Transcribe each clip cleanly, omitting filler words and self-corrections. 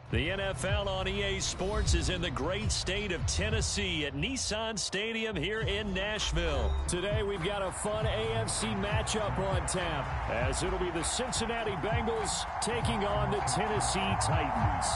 The NFL on EA Sports is in the great state of Tennessee at Nissan Stadium here in Nashville. Today we've got a fun AFC matchup on tap, as it'll be the Cincinnati Bengals taking on the Tennessee Titans.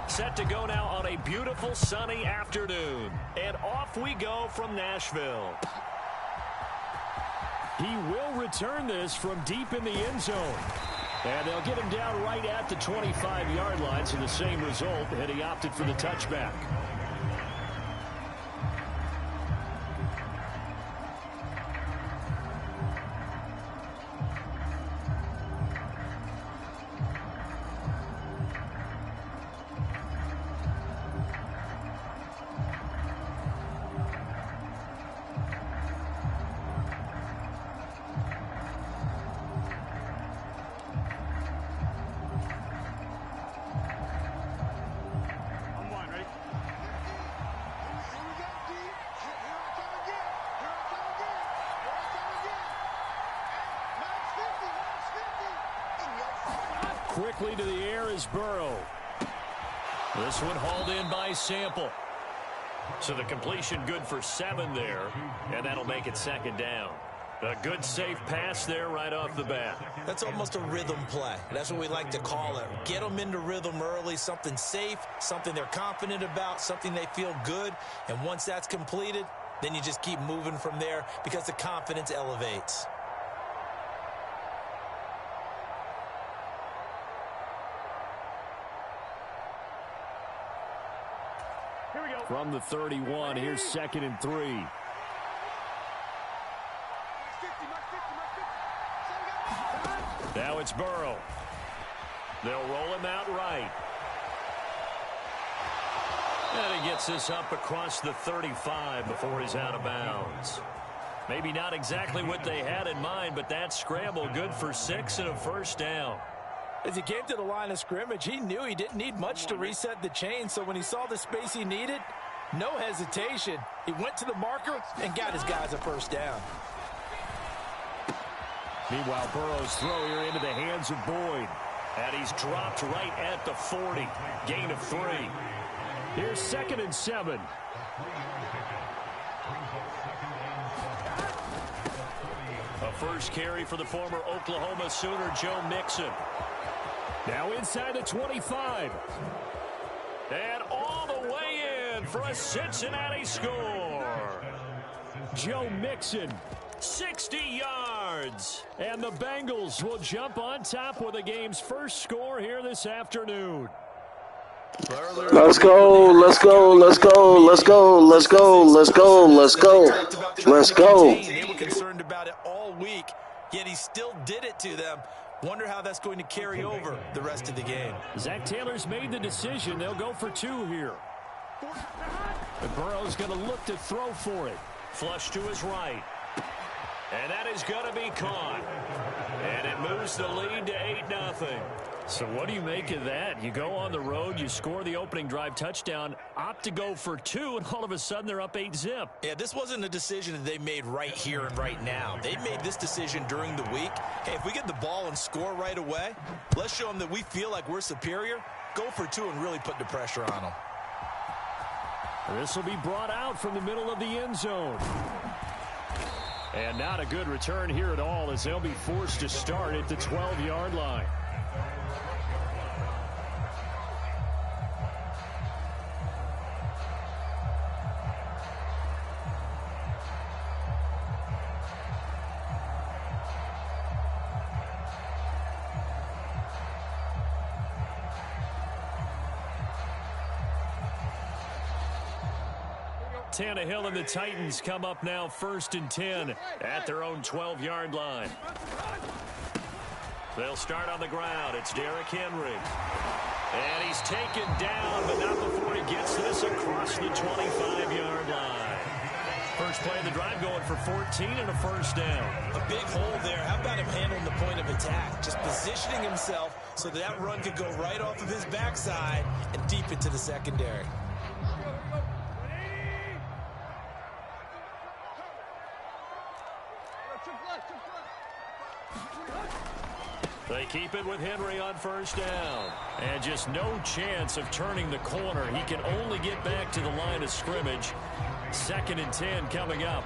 Set to go now on a beautiful sunny afternoon. And off we go from Nashville. He will return this from deep in the end zone. And they'll get him down right at the 25-yard line, so the same result, and he opted for the touchback. Quickly to the air is Burrow. This one hauled in by Sample. So the completion good for 7 there, and that'll make it second down. A good safe pass there right off the bat. That's almost a rhythm play. That's what we like to call it. Get them into rhythm early, something safe, something they're confident about, something they feel good. And once that's completed, then you just keep moving from there because the confidence elevates. From the 31, here's 2nd and 3. Now it's Burrow. They'll roll him out right. And he gets this up across the 35 before he's out of bounds. Maybe not exactly what they had in mind, but that scramble good for 6 and a first down. As he came to the line of scrimmage, he knew he didn't need much to reset the chain, so when he saw the space he needed, no hesitation. He went to the marker and got his guys a first down. Meanwhile, Burrow's throw here into the hands of Boyd. And he's dropped right at the 40. Gain of 3. Here's 2nd and 7. A first carry for the former Oklahoma Sooner, Joe Mixon. Now inside the 25. And all the way in for a Cincinnati score. Joe Mixon, 60 yards. And the Bengals will jump on top with the game's first score here this afternoon. Let's go, let's go, let's go, let's go, let's go, let's go, let's go, let's go. They were concerned about it all week, yet he still did it to them. Wonder how that's going to carry over the rest of the game. Zach Taylor's made the decision. They'll go for 2 here. But Burrow's going to look to throw for it. Flush to his right. And that is going to be caught. And it moves the lead to 8-0. So what do you make of that? You go on the road, you score the opening drive touchdown, opt to go for 2, and all of a sudden they're up 8-zip. Yeah, this wasn't a decision that they made right here and right now. They made this decision during the week. Hey, if we get the ball and score right away, let's show them that we feel like we're superior. Go for 2 and really put the pressure on them. This will be brought out from the middle of the end zone. And not a good return here at all, as they'll be forced to start at the 12-yard line. Tannehill and the Titans come up now 1st and 10 at their own 12-yard line. They'll start on the ground. It's Derrick Henry. And he's taken down, but not before he gets this across the 25-yard line. First play of the drive going for 14 and a first down. A big hole there. How about him handling the point of attack? Just positioning himself so that run could go right off of his backside and deep into the secondary. They keep it with Henry on first down. And just no chance of turning the corner. He can only get back to the line of scrimmage. 2nd and 10 coming up.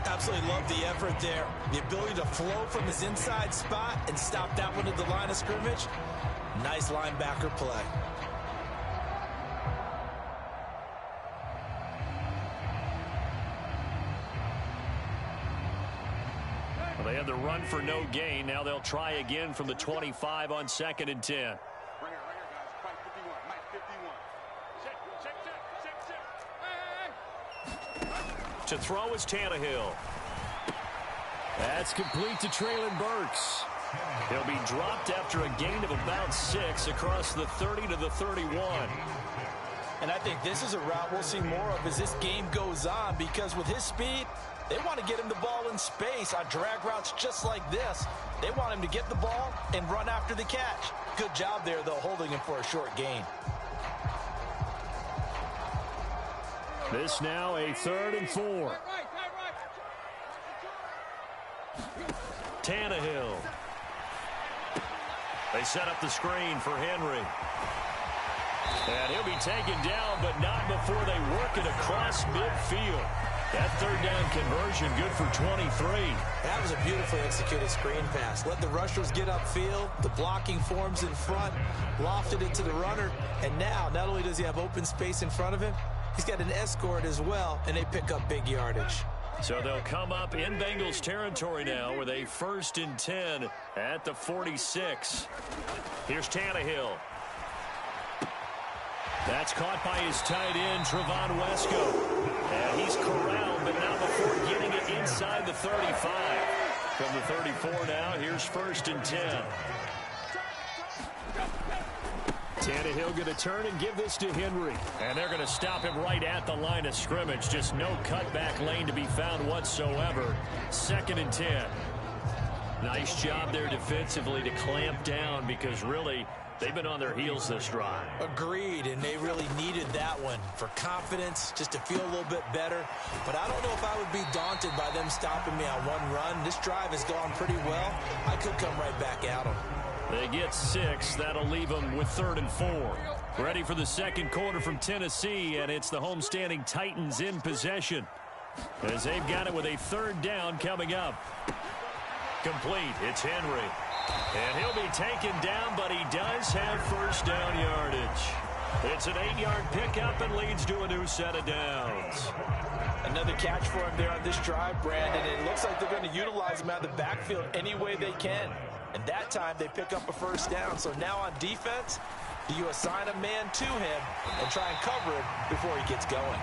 Absolutely love the effort there. The ability to flow from his inside spot and stop that one at the line of scrimmage. Nice linebacker play. Well, they had the run for no gain. Now they'll try again from the 25 on 2nd and 10. Right here, guys. Mike 51. Mike 51. Check. To throw is Tannehill. That's complete to Traylon Burks. He'll be dropped after a gain of about 6 across the 30 to the 31. And I think this is a route we'll see more of as this game goes on, because with his speed, they want to get him the ball in space on drag routes just like this. They want him to get the ball and run after the catch. Good job there, though, holding him for a short gain. This now a 3rd and 4. Tannehill. They set up the screen for Henry. And he'll be taken down, but not before they work it across midfield. That 3rd down conversion good for 23. That was a beautifully executed screen pass. Let the rushers get upfield. The blocking forms in front. Lofted it to the runner. And now, not only does he have open space in front of him, he's got an escort as well, and they pick up big yardage. So they'll come up in Bengals territory now with a 1st and 10 at the 46. Here's Tannehill. That's caught by his tight end, Trevon Wesco. And he's corralled, but not before getting it inside the 35. From the 34 now, here's 1st and 10. Tannehill going to turn and give this to Henry. And they're going to stop him right at the line of scrimmage. Just no cutback lane to be found whatsoever. 2nd and 10. Nice job there defensively to clamp down, because really they've been on their heels this drive. Agreed, and they really needed that one for confidence, just to feel a little bit better. But I don't know if I would be daunted by them stopping me on one run. This drive has gone pretty well. I could come right back at them. They get 6. That'll leave them with 3rd and 4. Ready for the 2nd quarter from Tennessee, and it's the homestanding Titans in possession, as they've got it with a 3rd down coming up. Complete. It's Henry. And he'll be taken down, but he does have 1st down yardage. It's an 8-yard pickup and leads to a new set of downs. Another catch for him there on this drive, Brandon. It looks like they're going to utilize him out of the backfield any way they can. And that time they pick up a 1st down. So now on defense, do you assign a man to him and try and cover him before he gets going?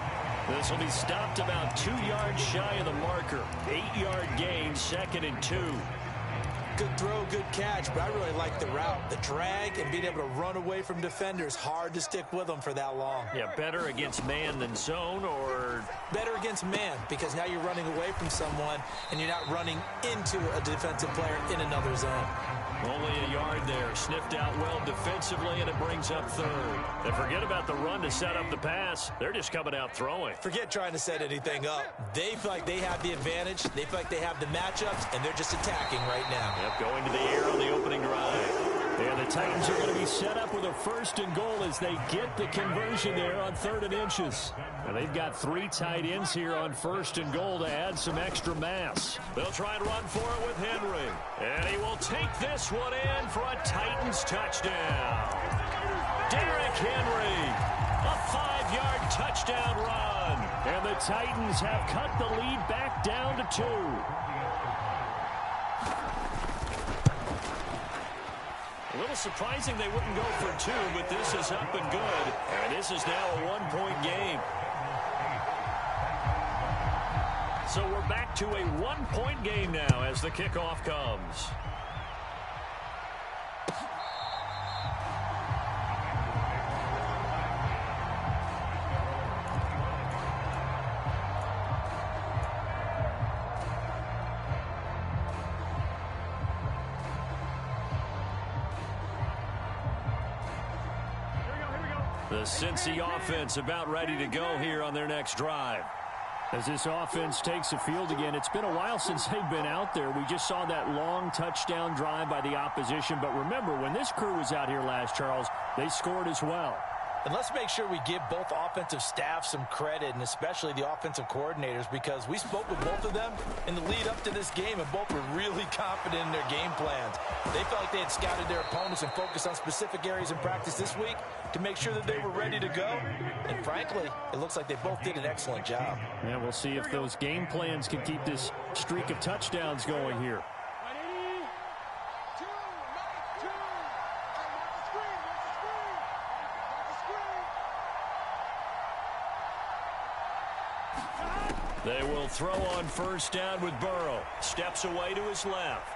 This will be stopped about 2 yards shy of the marker. 8-yard gain, 2nd and 2. Good throw, good catch, but I really like the route. The drag and being able to run away from defenders. Hard to stick with them for that long. Yeah, better against man than zone, or better against man, because now you're running away from someone and you're not running into a defensive player in another zone. Only a yard there. Sniffed out well defensively, and it brings up 3rd. And forget about the run to set up the pass. They're just coming out throwing. Forget trying to set anything up. They feel like they have the advantage. They feel like they have the matchups, and they're just attacking right now. Yep, going to the air on the opening drive. And the Titans are going to be set up with a 1st and goal as they get the conversion there on 3rd and inches. And they've got 3 tight ends here on 1st and goal to add some extra mass. They'll try and run for it with Henry. And he will take this one in for a Titans touchdown. Derrick Henry, a 5-yard touchdown run. And the Titans have cut the lead back down to 2. A little surprising they wouldn't go for 2, but this is up and good. And this is now a 1-point game. So we're back to a 1-point game now as the kickoff comes. The Cincy offense about ready to go here on their next drive. As this offense takes the field again, it's been a while since they've been out there. We just saw that long touchdown drive by the opposition. But remember, when this crew was out here last, Charles, they scored as well. And let's make sure we give both offensive staffs some credit, and especially the offensive coordinators, because we spoke with both of them in the lead up to this game, and both were really confident in their game plans. They felt like they had scouted their opponents and focused on specific areas in practice this week to make sure that they were ready to go. And frankly, it looks like they both did an excellent job. Yeah, we'll see if those game plans can keep this streak of touchdowns going here. They will throw on first down with Burrow. Steps away to his left.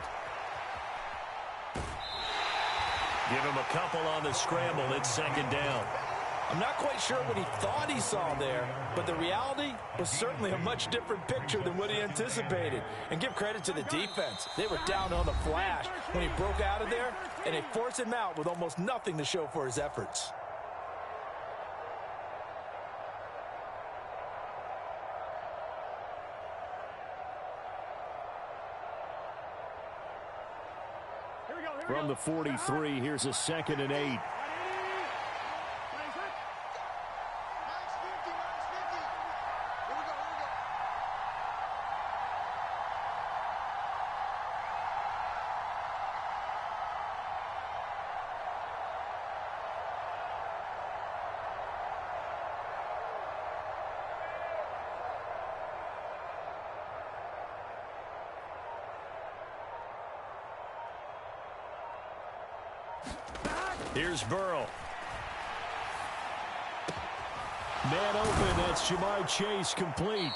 Give him a couple on the scramble. It's second down. I'm not quite sure what he thought he saw there, but the reality was certainly a much different picture than what he anticipated. And give credit to the defense. They were down on the flash when he broke out of there, and they forced him out with almost nothing to show for his efforts. From the 43, here's a 2nd and 8. Here's Burrow. Man open, that's Jamar Chase complete.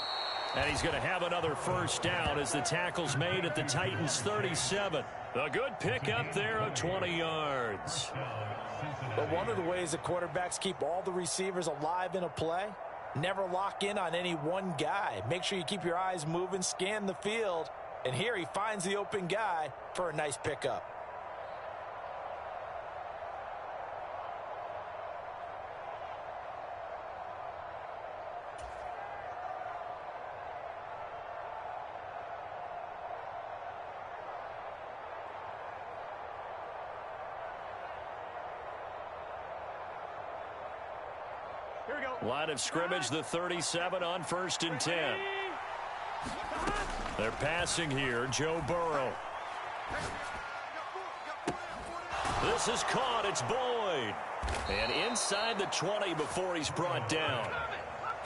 And he's going to have another first down as the tackle's made at the Titans' 37. A good pickup there of 20 yards. But one of the ways that quarterbacks keep all the receivers alive in a play, never lock in on any one guy. Make sure you keep your eyes moving, scan the field. And here he finds the open guy for a nice pickup. Line of scrimmage, the 37 on 1st and 10. They're passing here, Joe Burrow. This is caught, it's Boyd. And inside the 20 before he's brought down.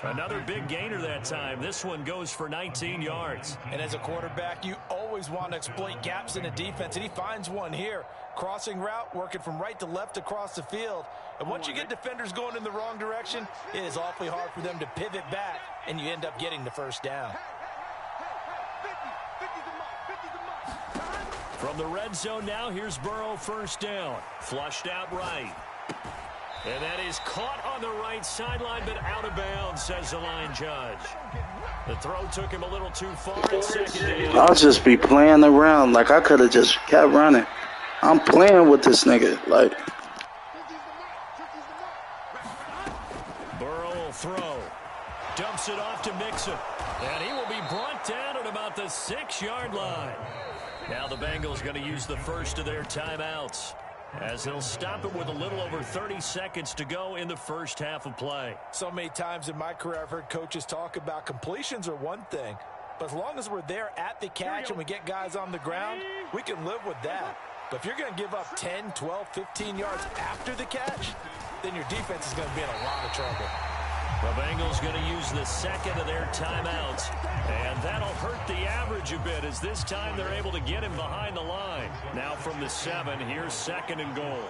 Another big gainer that time. This one goes for 19 yards. And as a quarterback, you always want to exploit gaps in a defense, and he finds one here. Crossing route, working from right to left across the field. And once you get defenders going in the wrong direction, it is awfully hard for them to pivot back, and you end up getting the first down. From the red zone now, here's Burrow, first down. Flushed out right. And that is caught on the right sideline, but out of bounds, says the line judge. The throw took him a little too far. It's second down. I'll just be playing around. Like, I could have just kept running. I'm playing with this nigga. Like, Burrow will throw. Dumps it off to Mixon. And he will be brought down at about the 6-yard line. Now the Bengals going to use the first of their timeouts, as they'll stop it with a little over 30 seconds to go in the first half of play. So many times in my career I've heard coaches talk about completions are one thing, but as long as we're there at the catch and we get guys on the ground, we can live with that. But if you're going to give up 10, 12, 15 yards after the catch, then your defense is going to be in a lot of trouble. The Bengals going to use the second of their timeouts, and that'll hurt the average a bit, as this time they're able to get him behind the line. Now from the 7, here's 2nd and goal.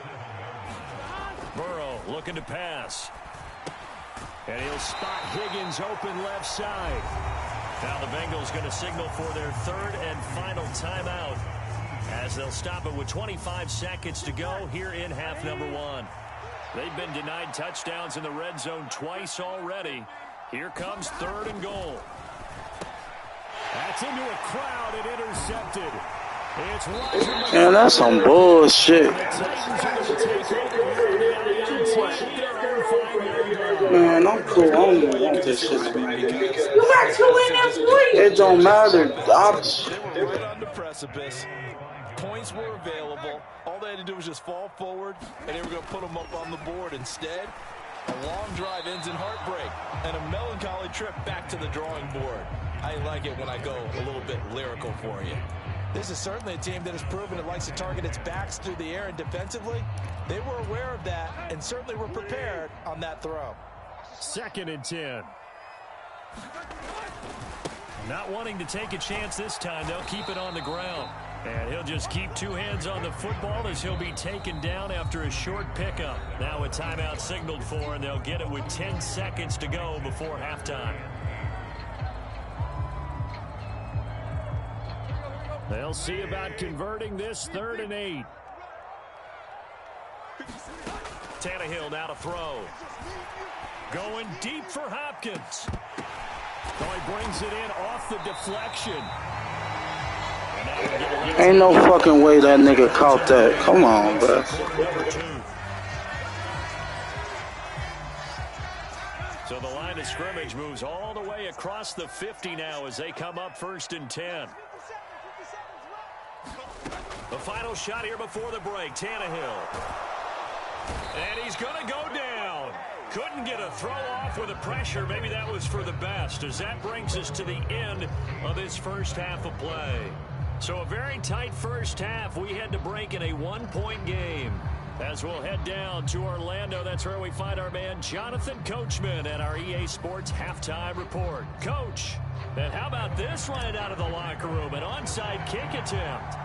Burrow looking to pass. And he'll spot Higgins open left side. Now the Bengals going to signal for their 3rd and final timeout, as they'll stop it with 25 seconds to go here in half number 1. They've been denied touchdowns in the red zone twice already. Here comes 3rd and goal. That's into a crowd and intercepted. It's right. Man, that's some bullshit. Man, I'm cool. I don't even want this shit to matter. It don't matter. They were right on the precipice. Points were available. All they had to do was just fall forward, and they were going to put them up on the board. Instead, a long drive ends in heartbreak and a melancholy trip back to the drawing board. I like it when I go a little bit lyrical for you. This is certainly a team that has proven it likes to target its backs through the air, and defensively, they were aware of that and certainly were prepared on that throw. 2nd and 10. Not wanting to take a chance this time, they'll keep it on the ground. And he'll just keep 2 hands on the football as he'll be taken down after a short pickup. Now a timeout signaled for, and they'll get it with 10 seconds to go before halftime. They'll see about converting this 3rd and 8. Tannehill now to throw. Going deep for Hopkins. Oh, he brings it in off the deflection. Ain't no fucking way that nigga caught that. Come on, bro. So the line of scrimmage moves all the way across the 50 now as they come up 1st and 10. The final shot here before the break, Tannehill. And he's going to go down. Couldn't get a throw off with the pressure. Maybe that was for the best, as that brings us to the end of this first half of play. So a very tight first half. We had to break in a 1-point game. As we'll head down to Orlando, that's where we find our man Jonathan Coachman at our EA Sports Halftime Report. Coach, and how about this right out of the locker room? An onside kick attempt.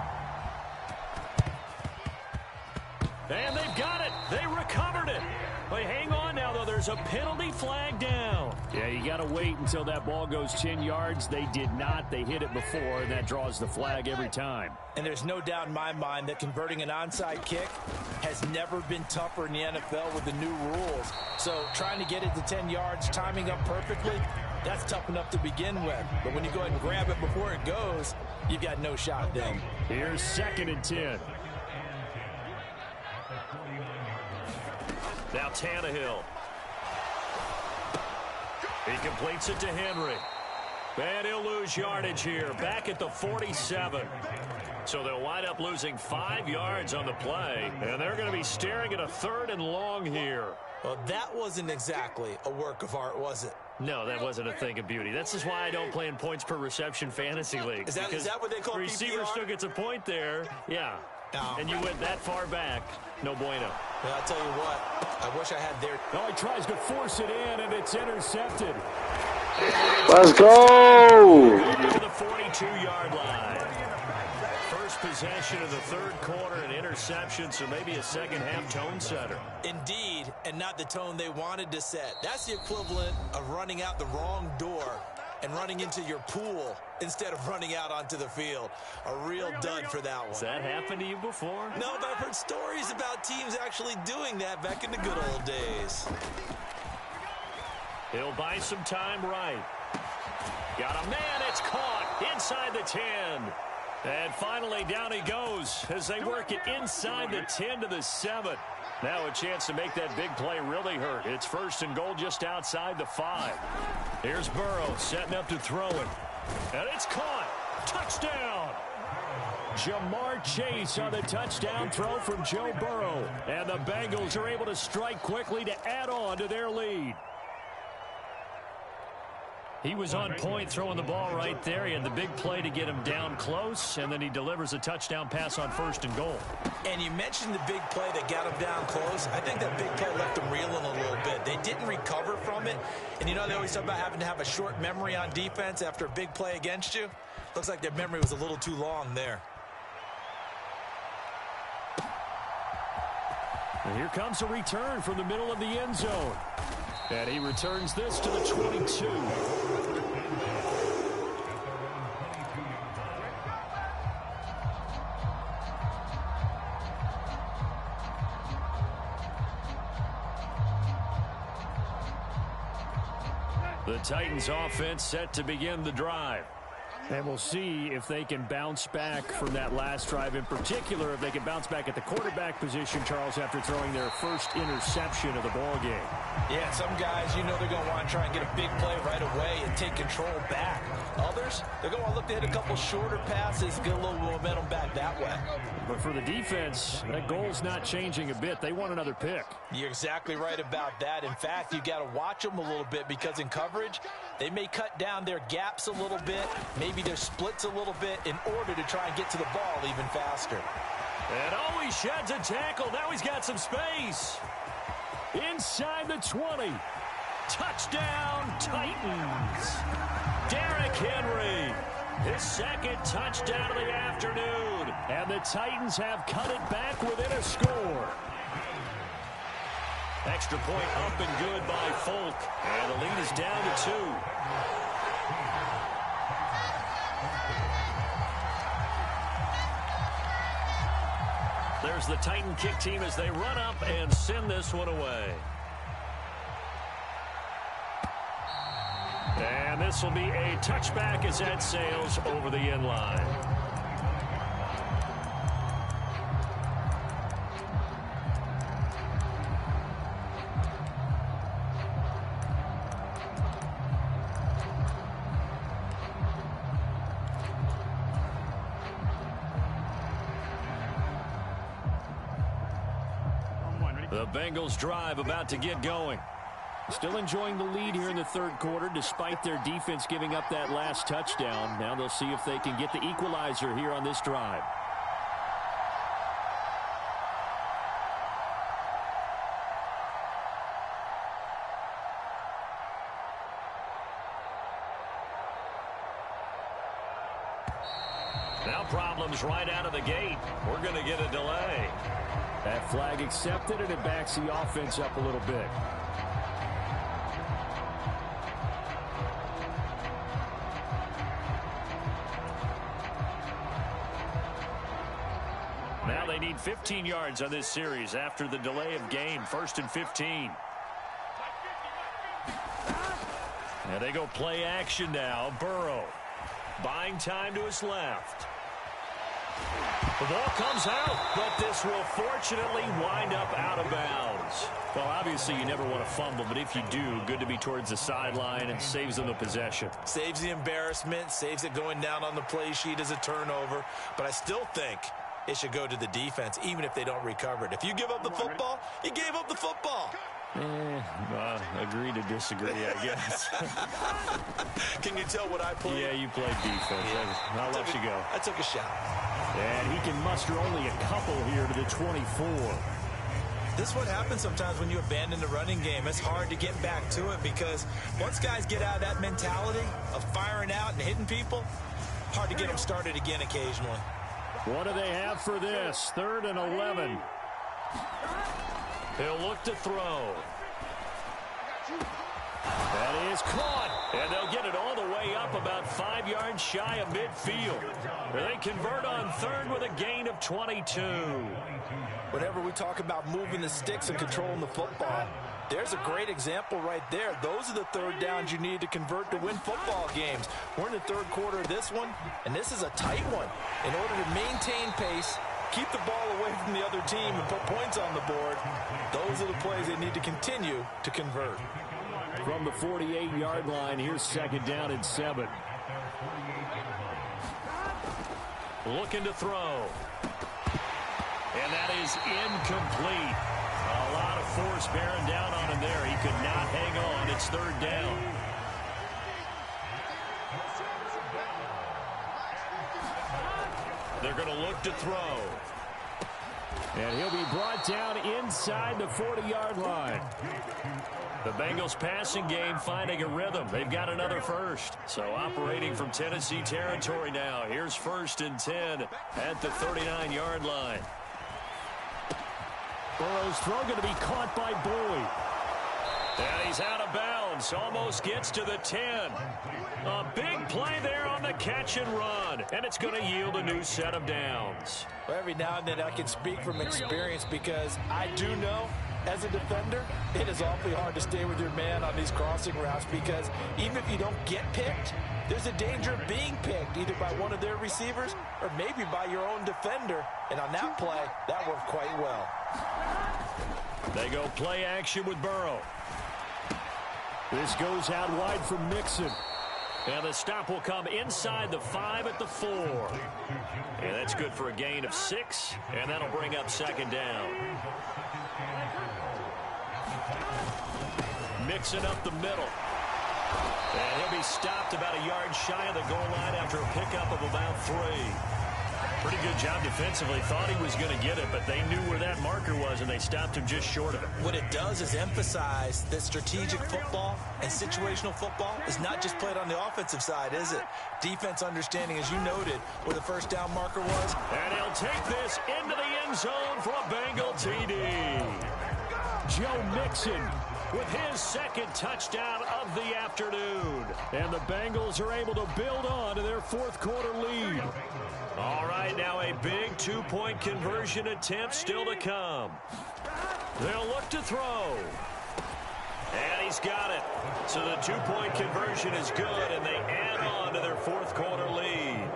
And they've got it. They recovered it. They hang on now, though. There's a penalty flag down. Yeah, you got to wait until that ball goes 10 yards. They did not. They hit it before, and that draws the flag every time. And there's no doubt in my mind that converting an onside kick has never been tougher in the NFL with the new rules. So trying to get it to 10 yards, timing up perfectly, that's tough enough to begin with. But when you go ahead and grab it before it goes, you've got no shot then. Here's 2nd and 10. Now Tannehill. He completes it to Henry. And he'll lose yardage here. Back at the 47. So they'll wind up losing 5 yards on the play. And they're going to be staring at a 3rd and long here. Well, that wasn't exactly a work of art, was it? No, that wasn't a thing of beauty. That's just why I don't play in points per reception fantasy leagues. Is that what they call receiver PPR? still gets a point there. Yeah. No. And you went that far back. No bueno. Well, I'll tell you what. I wish I had their... Oh, he tries to force it in, and it's intercepted. Let's go. To the 42-yard line. First possession of the 3rd quarter, an interception, so maybe a second-half tone setter. Indeed, and not the tone they wanted to set. That's the equivalent of running out the wrong door and running into your pool instead of running out onto the field. A real dud for that one. Has that happened to you before? No, but I've heard stories about teams actually doing that back in the good old days. He'll buy some time right. Got a man, it's caught inside the 10. And finally down he goes as they work it inside the 10 to the 7. Now a chance to make that big play really hurt. It's 1st and goal just outside the 5. Here's Burrow setting up to throw it. And it's caught. Touchdown. Jamar Chase on the touchdown throw from Joe Burrow. And the Bengals are able to strike quickly to add on to their lead. He was on point throwing the ball right there. He had the big play to get him down close, and then he delivers a touchdown pass on 1st and goal. And you mentioned the big play that got him down close. I think that big play left him reeling a little bit. They didn't recover from it. And you know, they always talk about having to have a short memory on defense after a big play against you. Looks like their memory was a little too long there. And here comes a return from the middle of the end zone. And he returns this to the 22. The Titans offense set to begin the drive. And we'll see if they can bounce back from that last drive, in particular, if they can bounce back at the quarterback position, Charles, after throwing their first interception of the ball game. Yeah, some guys, you know they're going to want to try and get a big play right away and take control back. Others, they're going to want to look to hit a couple shorter passes, get a little momentum back that way. But for the defense, that goal's not changing a bit. They want another pick. You're exactly right about that. In fact, you got to watch them a little bit because in coverage, they may cut down their gaps a little bit, maybe their splits a little bit in order to try and get to the ball even faster. And oh, he sheds a tackle. Now he's got some space. Inside the 20. Touchdown, Titans. Derrick Henry, his second touchdown of the afternoon. And the Titans have cut it back within a score. Extra point up and good by Folk. And the lead is down to 2. There's the Titan kick team as they run up and send this one away. And this will be a touchback as that sails over the end line. The Bengals drive about to get going. Still enjoying the lead here in the third quarter despite their defense giving up that last touchdown. Now they'll see if they can get the equalizer here on this drive. Now problems right out of the gate. We're going to get a delay. That flag accepted, and it backs the offense up a little bit. Now they need 15 yards on this series after the delay of game. 1st and 15. And they go play action now. Burrow buying time to his left. The ball comes out, but this will fortunately wind up out of bounds. Well, obviously you never want to fumble, but if you do, good to be towards the sideline and saves them the possession. Saves the embarrassment, saves it going down on the play sheet as a turnover. But I still think it should go to the defense, even if they don't recover it. If you give up the football, you gave up the football. Agree to disagree, I guess. Can you tell what I played? Yeah, you played defense. Yeah. I'll let you go. I took a shot. And he can muster only a couple here to the 24. This is what happens sometimes when you abandon the running game. It's hard to get back to it because once guys get out of that mentality of firing out and hitting people, hard to get them started again occasionally. What do they have for this? 3rd and 11. He'll look to throw. That is caught. And they'll get it all the way up about 5 yards shy of midfield. They convert on 3rd with a gain of 22. Whenever we talk about moving the sticks and controlling the football, there's a great example right there. Those are the 3rd downs you need to convert to win football games. We're in the 3rd quarter of this one, and this is a tight one. In order to maintain pace, keep the ball away from the other team, and put points on the board, those are the plays they need to continue to convert. From the 48-yard line, here's 2nd down and 7. Looking to throw. And that is incomplete. A lot of force bearing down on him there. He could not hang on. It's 3rd down. They're going to look to throw. And he'll be brought down inside the 40-yard line. The Bengals passing game finding a rhythm. They've got another first. So operating from Tennessee territory now. Here's 1st and 10 at the 39-yard line. Burrow's throw going to be caught by Boyd. And he's out of bounds. Almost gets to the 10. A big play there on the catch and run. And it's going to yield a new set of downs. Well, every now and then I can speak from experience because I do know As a defender, it is awfully hard to stay with your man on these crossing routes because even if you don't get picked, there's a danger of being picked either by one of their receivers or maybe by your own defender. And on that play, that worked quite well. They go play action with Burrow. This goes out wide for Mixon. And the stop will come inside the 5 at the 4. And that's good for a gain of 6. And that'll bring up second down. Mixon up the middle. And he'll be stopped about a yard shy of the goal line after a pickup of about 3. Pretty good job defensively. Thought he was going to get it, but they knew where that marker was, and they stopped him just short of it. What it does is emphasize that strategic football and situational football is not just played on the offensive side, is it? Defense understanding, as you noted, where the first down marker was. And he'll take this into the end zone for a Bengal TD. Joe Mixon with his second touchdown of the afternoon. And the Bengals are able to build on to their fourth quarter lead. All right, now a big two-point conversion attempt still to come. They'll look to throw. And he's got it. So the two-point conversion is good, and they add on to their fourth quarter lead.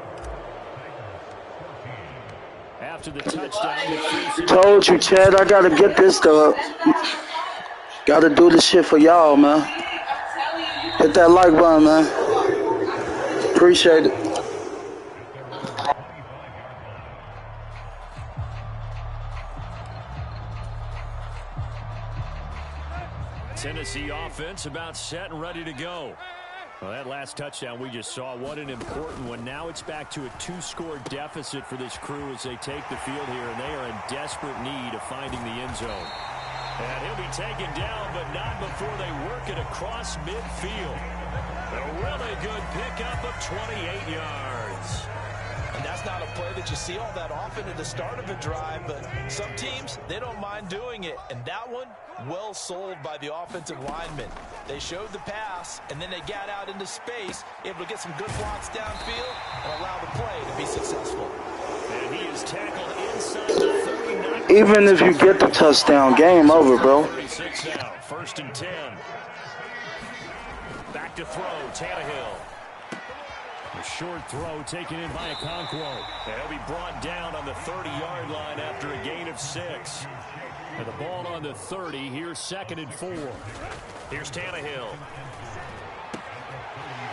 After the touchdown, Told you, Chad, I gotta get this dub. Gotta do this shit for y'all, man. Hit that like button, man. Appreciate it. Tennessee offense about set and ready to go. Well, that last touchdown we just saw, what an important one. Now it's back to a 2-score deficit for this crew as they take the field here, and they are in desperate need of finding the end zone. And he'll be taken down, but not before they work it across midfield. A really good pickup of 28 yards. And that's not a play that you see all that often at the start of a drive, but some teams, they don't mind doing it. And that one, well sold by the offensive lineman. They showed the pass, and then they got out into space, able to get some good blocks downfield and allow the play to be successful. And he is tackled inside the 39. Even if you get the touchdown, game over, bro. 36 now, 1st and 10. Back to throw, Tannehill. A short throw taken in by Okonkwo. And he'll be brought down on the 30-yard line after a gain of 6. And the ball on the 30. Here's 2nd and 4. Here's Tannehill.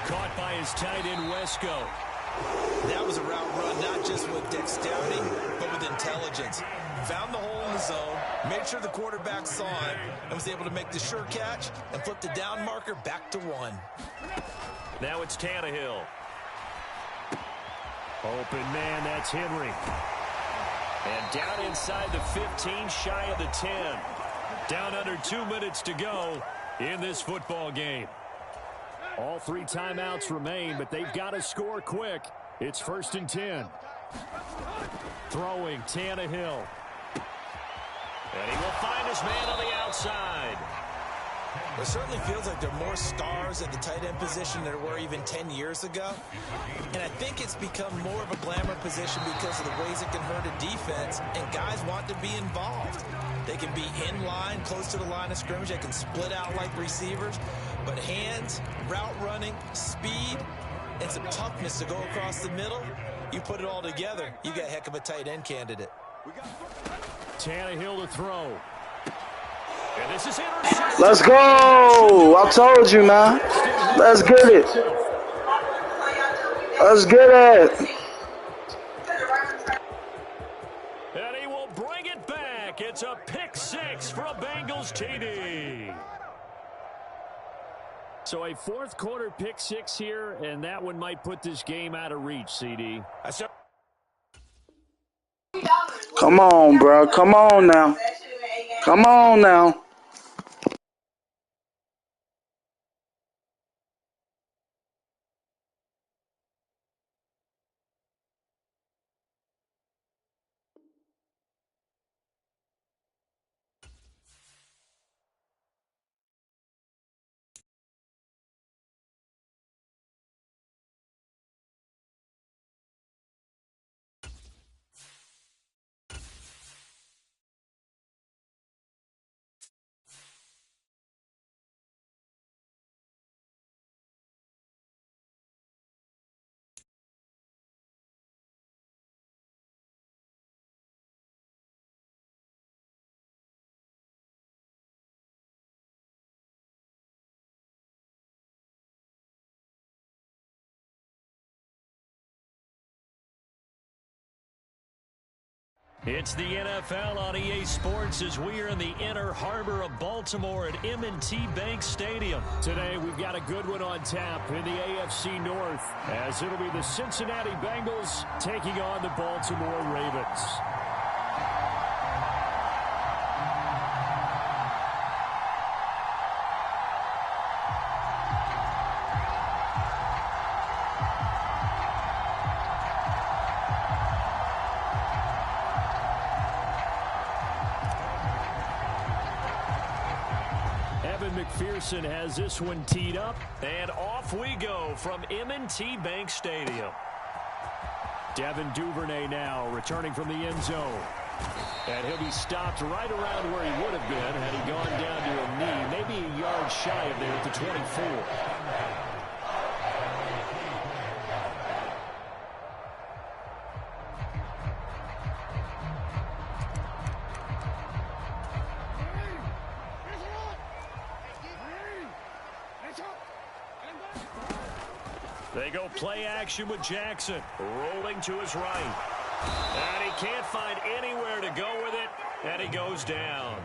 Caught by his tight end, Wesco. That was a route run, not just with dexterity, but with intelligence. Found the hole in the zone, made sure the quarterback saw him, and was able to make the sure catch and flip the down marker back to 1. Now it's Tannehill. Open man, that's Henry. And down inside the 15, shy of the 10. Down under 2 minutes to go in this football game. All 3 timeouts remain, but they've got to score quick. It's 1st and 10. Throwing, Tannehill. And he will find his man on the outside. It certainly feels like there are more stars at the tight end position than there were even 10 years ago. And I think it's become more of a glamour position because of the ways it can hurt a defense, and guys want to be involved. They can be in line, close to the line of scrimmage. They can split out like receivers. But hands, route running, speed, and some toughness to go across the middle, you put it all together, you got a heck of a tight end candidate. Tannehill to throw. And this is intercepted. Let's go. I told you, man. Let's get it. Let's get it. And he will bring it back. It's a pick 6 for a Bengals TD. So a fourth quarter pick 6 here, and that one might put this game out of reach, CD. Come on, bro. Come on now. Come on now. It's the NFL on EA Sports as we are in the inner harbor of Baltimore at M&T Bank Stadium. Today, we've got a good one on tap in the AFC North, as it'll be the Cincinnati Bengals taking on the Baltimore Ravens. McPherson has this one teed up, and off we go from M&T Bank Stadium. Devin Duvernay now returning from the end zone. And he'll be stopped right around where he would have been had he gone down to a knee, maybe a yard shy of there at the 24. They go play action with Jackson, rolling to his right. And he can't find anywhere to go with it, and he goes down.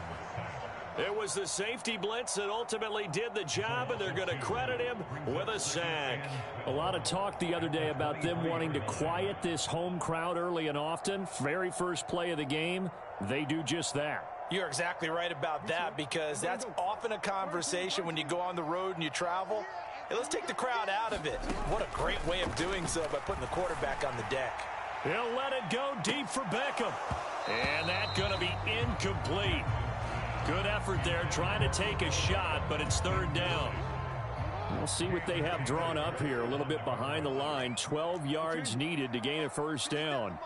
It was the safety blitz that ultimately did the job, and they're going to credit him with a sack. A lot of talk the other day about them wanting to quiet this home crowd early and often. Very first play of the game, they do just that. You're exactly right about that, because that's often a conversation when you go on the road and you travel. Hey, let's take the crowd out of it. What a great way of doing so by putting the quarterback on the deck. He'll let it go deep for Beckham. And that's going to be incomplete. Good effort there trying to take a shot, but it's third down. We'll see what they have drawn up here. A little bit behind the line. 12 yards needed to gain a first down.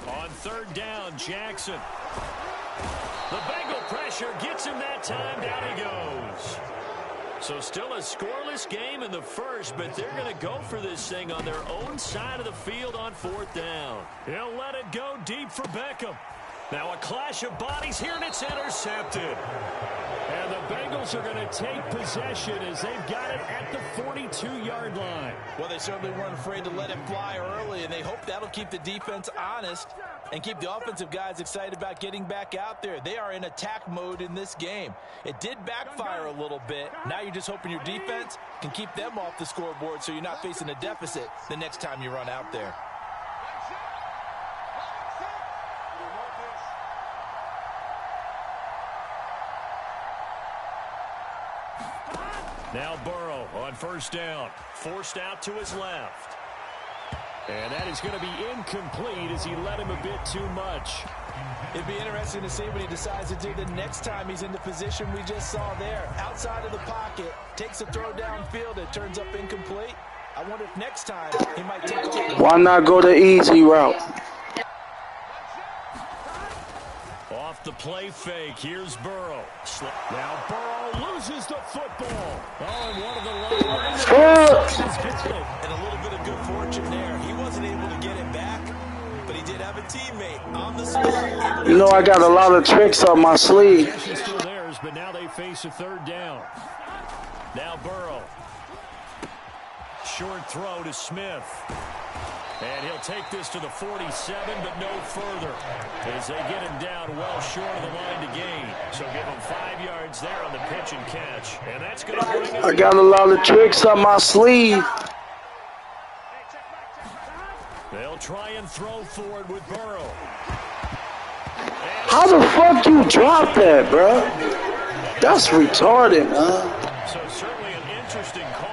On third down, Jackson. The Bengal pressure gets him that time. Down he goes. So still a scoreless game in the first, but they're going to go for this thing on their own side of the field on fourth down. He'll let it go deep for Beckham. Now a clash of bodies here, and it's intercepted. And the Bengals are going to take possession as they've got it at the 42-yard line. Well, they certainly weren't afraid to let it fly early, and they hope that'll keep the defense honest and keep the offensive guys excited about getting back out there. They are in attack mode in this game. It did backfire a little bit. Now you're just hoping your defense can keep them off the scoreboard so you're not facing a deficit the next time you run out there. Now Burrow on first down, forced out to his left. And that is going to be incomplete as he let him a bit too much. It'd be interesting to see what he decides to do the next time he's in the position we just saw there. Outside of the pocket, takes a throw downfield, it turns up incomplete. I wonder if next time he might take off. Why not go the easy route? Off the play fake, here's Burrow. Now Burrow loses the football. Oh, and one of the linemen. And a little bit of good fortune there. He wasn't able to get it back, but he did have a teammate on the spot. You know, I got a lot of tricks up my sleeve. Still theirs, but now they face a third down. Now Burrow. Short throw to Smith. And he'll take this to the 47, but no further, as they get him down well short of the line to gain. So give him 5 yards there on the pitch and catch. And that's going to bring up. I got a lot of tricks up my sleeve. They'll try and throw forward with Burrow. How the fuck you drop that, bro? That's retarded, man. So certainly an interesting call.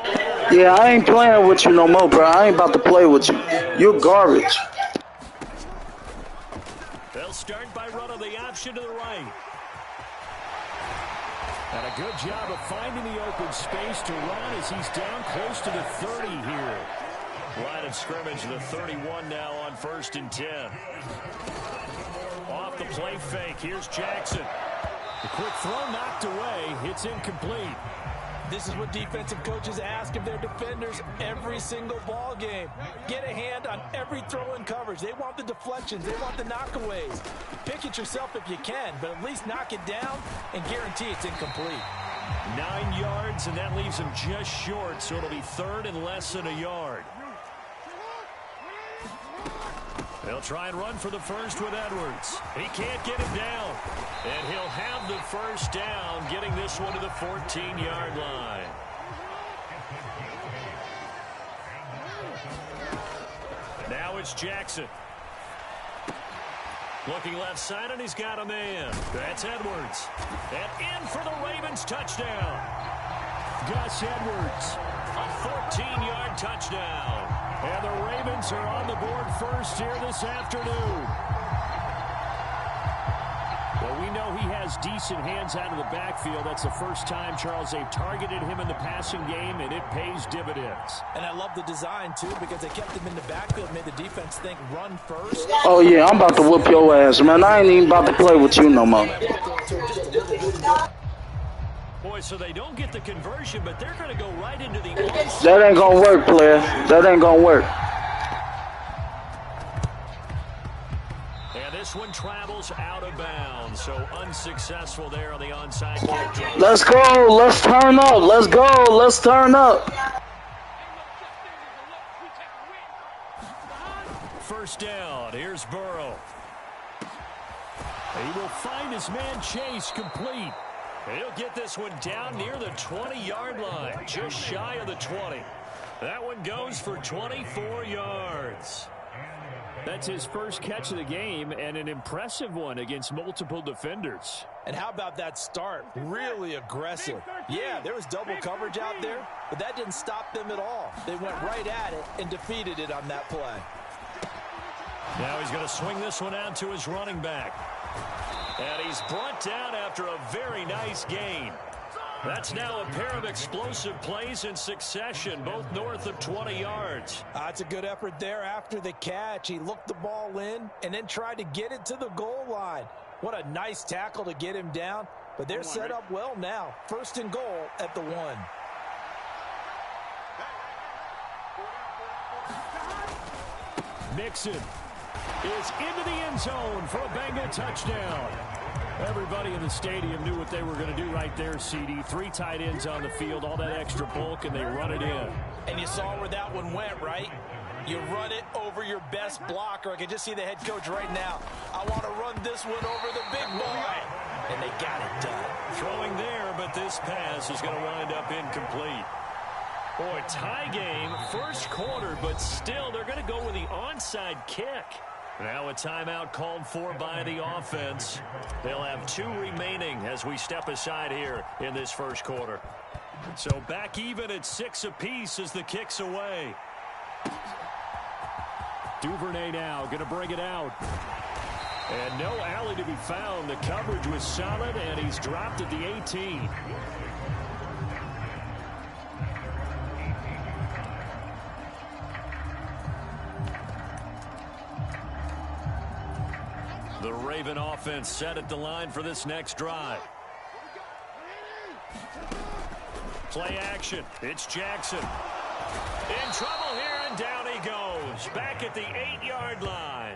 Yeah, I ain't playing with you no more, bro. I ain't about to play with you. You're garbage. They'll start by running the option to the right. And a good job of finding the open space to run as he's down close to the 30 here. Line of scrimmage, the 31 now on 1st and 10. Off the play fake, here's Jackson. The quick throw knocked away. It's incomplete. This is what defensive coaches ask of their defenders every single ball game. Get a hand on every throw in coverage. They want the deflections. They want the knockaways. Pick it yourself if you can, but at least knock it down and guarantee it's incomplete. 9 yards, and that leaves him just short, so it'll be third and less than a yard. They'll try and run for the first with Edwards. He can't get him down. And he'll have the first down, getting this one to the 14-yard line. Now it's Jackson. Looking left side, and he's got a man. That's Edwards. And in for the Ravens touchdown. Gus Edwards, a 14-yard touchdown. And the Ravens are on the board first here this afternoon. Well, we know he has decent hands out of the backfield. That's the first time, Charles, they've targeted him in the passing game, and it pays dividends. And I love the design, too, because they kept him in the backfield, made the defense think run first. Oh, yeah, I'm about to whoop your ass, man. I ain't even about to play with you no more. Boy, so they don't get the conversion, but they're going to go right into the onside. That ain't going to work, player. That ain't going to work. And this one travels out of bounds, so unsuccessful there on the onside kick. Let's go. Let's turn up. Let's go. Let's turn up. First down. Here's Burrow. He will find his man Chase complete. He'll get this one down near the 20-yard line, just shy of the 20. That one goes for 24 yards. That's his first catch of the game, and an impressive one against multiple defenders. And how about that start? Really aggressive. Yeah, there was double coverage out there, but that didn't stop them at all. They went right at it and defeated it on that play. Now he's going to swing this one out to his running back. And he's brought down after a very nice gain. That's now a pair of explosive plays in succession, both north of 20 yards. That's a good effort there after the catch. He looked the ball in and then tried to get it to the goal line. What a nice tackle to get him down. But they're set up well now. First and goal at the 1. Mixon is into the end zone for a Bengal touchdown. Everybody in the stadium knew what they were going to do right there, CD. 3 tight ends on the field, all that extra bulk, and they run it in. And you saw where that one went, right? You run it over your best blocker. I can just see the head coach right now. I want to run this one over the big boy. And they got it done. Throwing there, but this pass is going to wind up incomplete. Boy, tie game, first quarter, but still they're going to go with the onside kick. Now a timeout called for by the offense. They'll have 2 remaining as we step aside here in this first quarter. So back even at 6 apiece as the kick's away. Duvernay now going to bring it out. And no alley to be found. The coverage was solid, and he's dropped at the 18. The Raven offense set at the line for this next drive. Play action. It's Jackson. In trouble here, and down he goes. Back at the 8-yard line.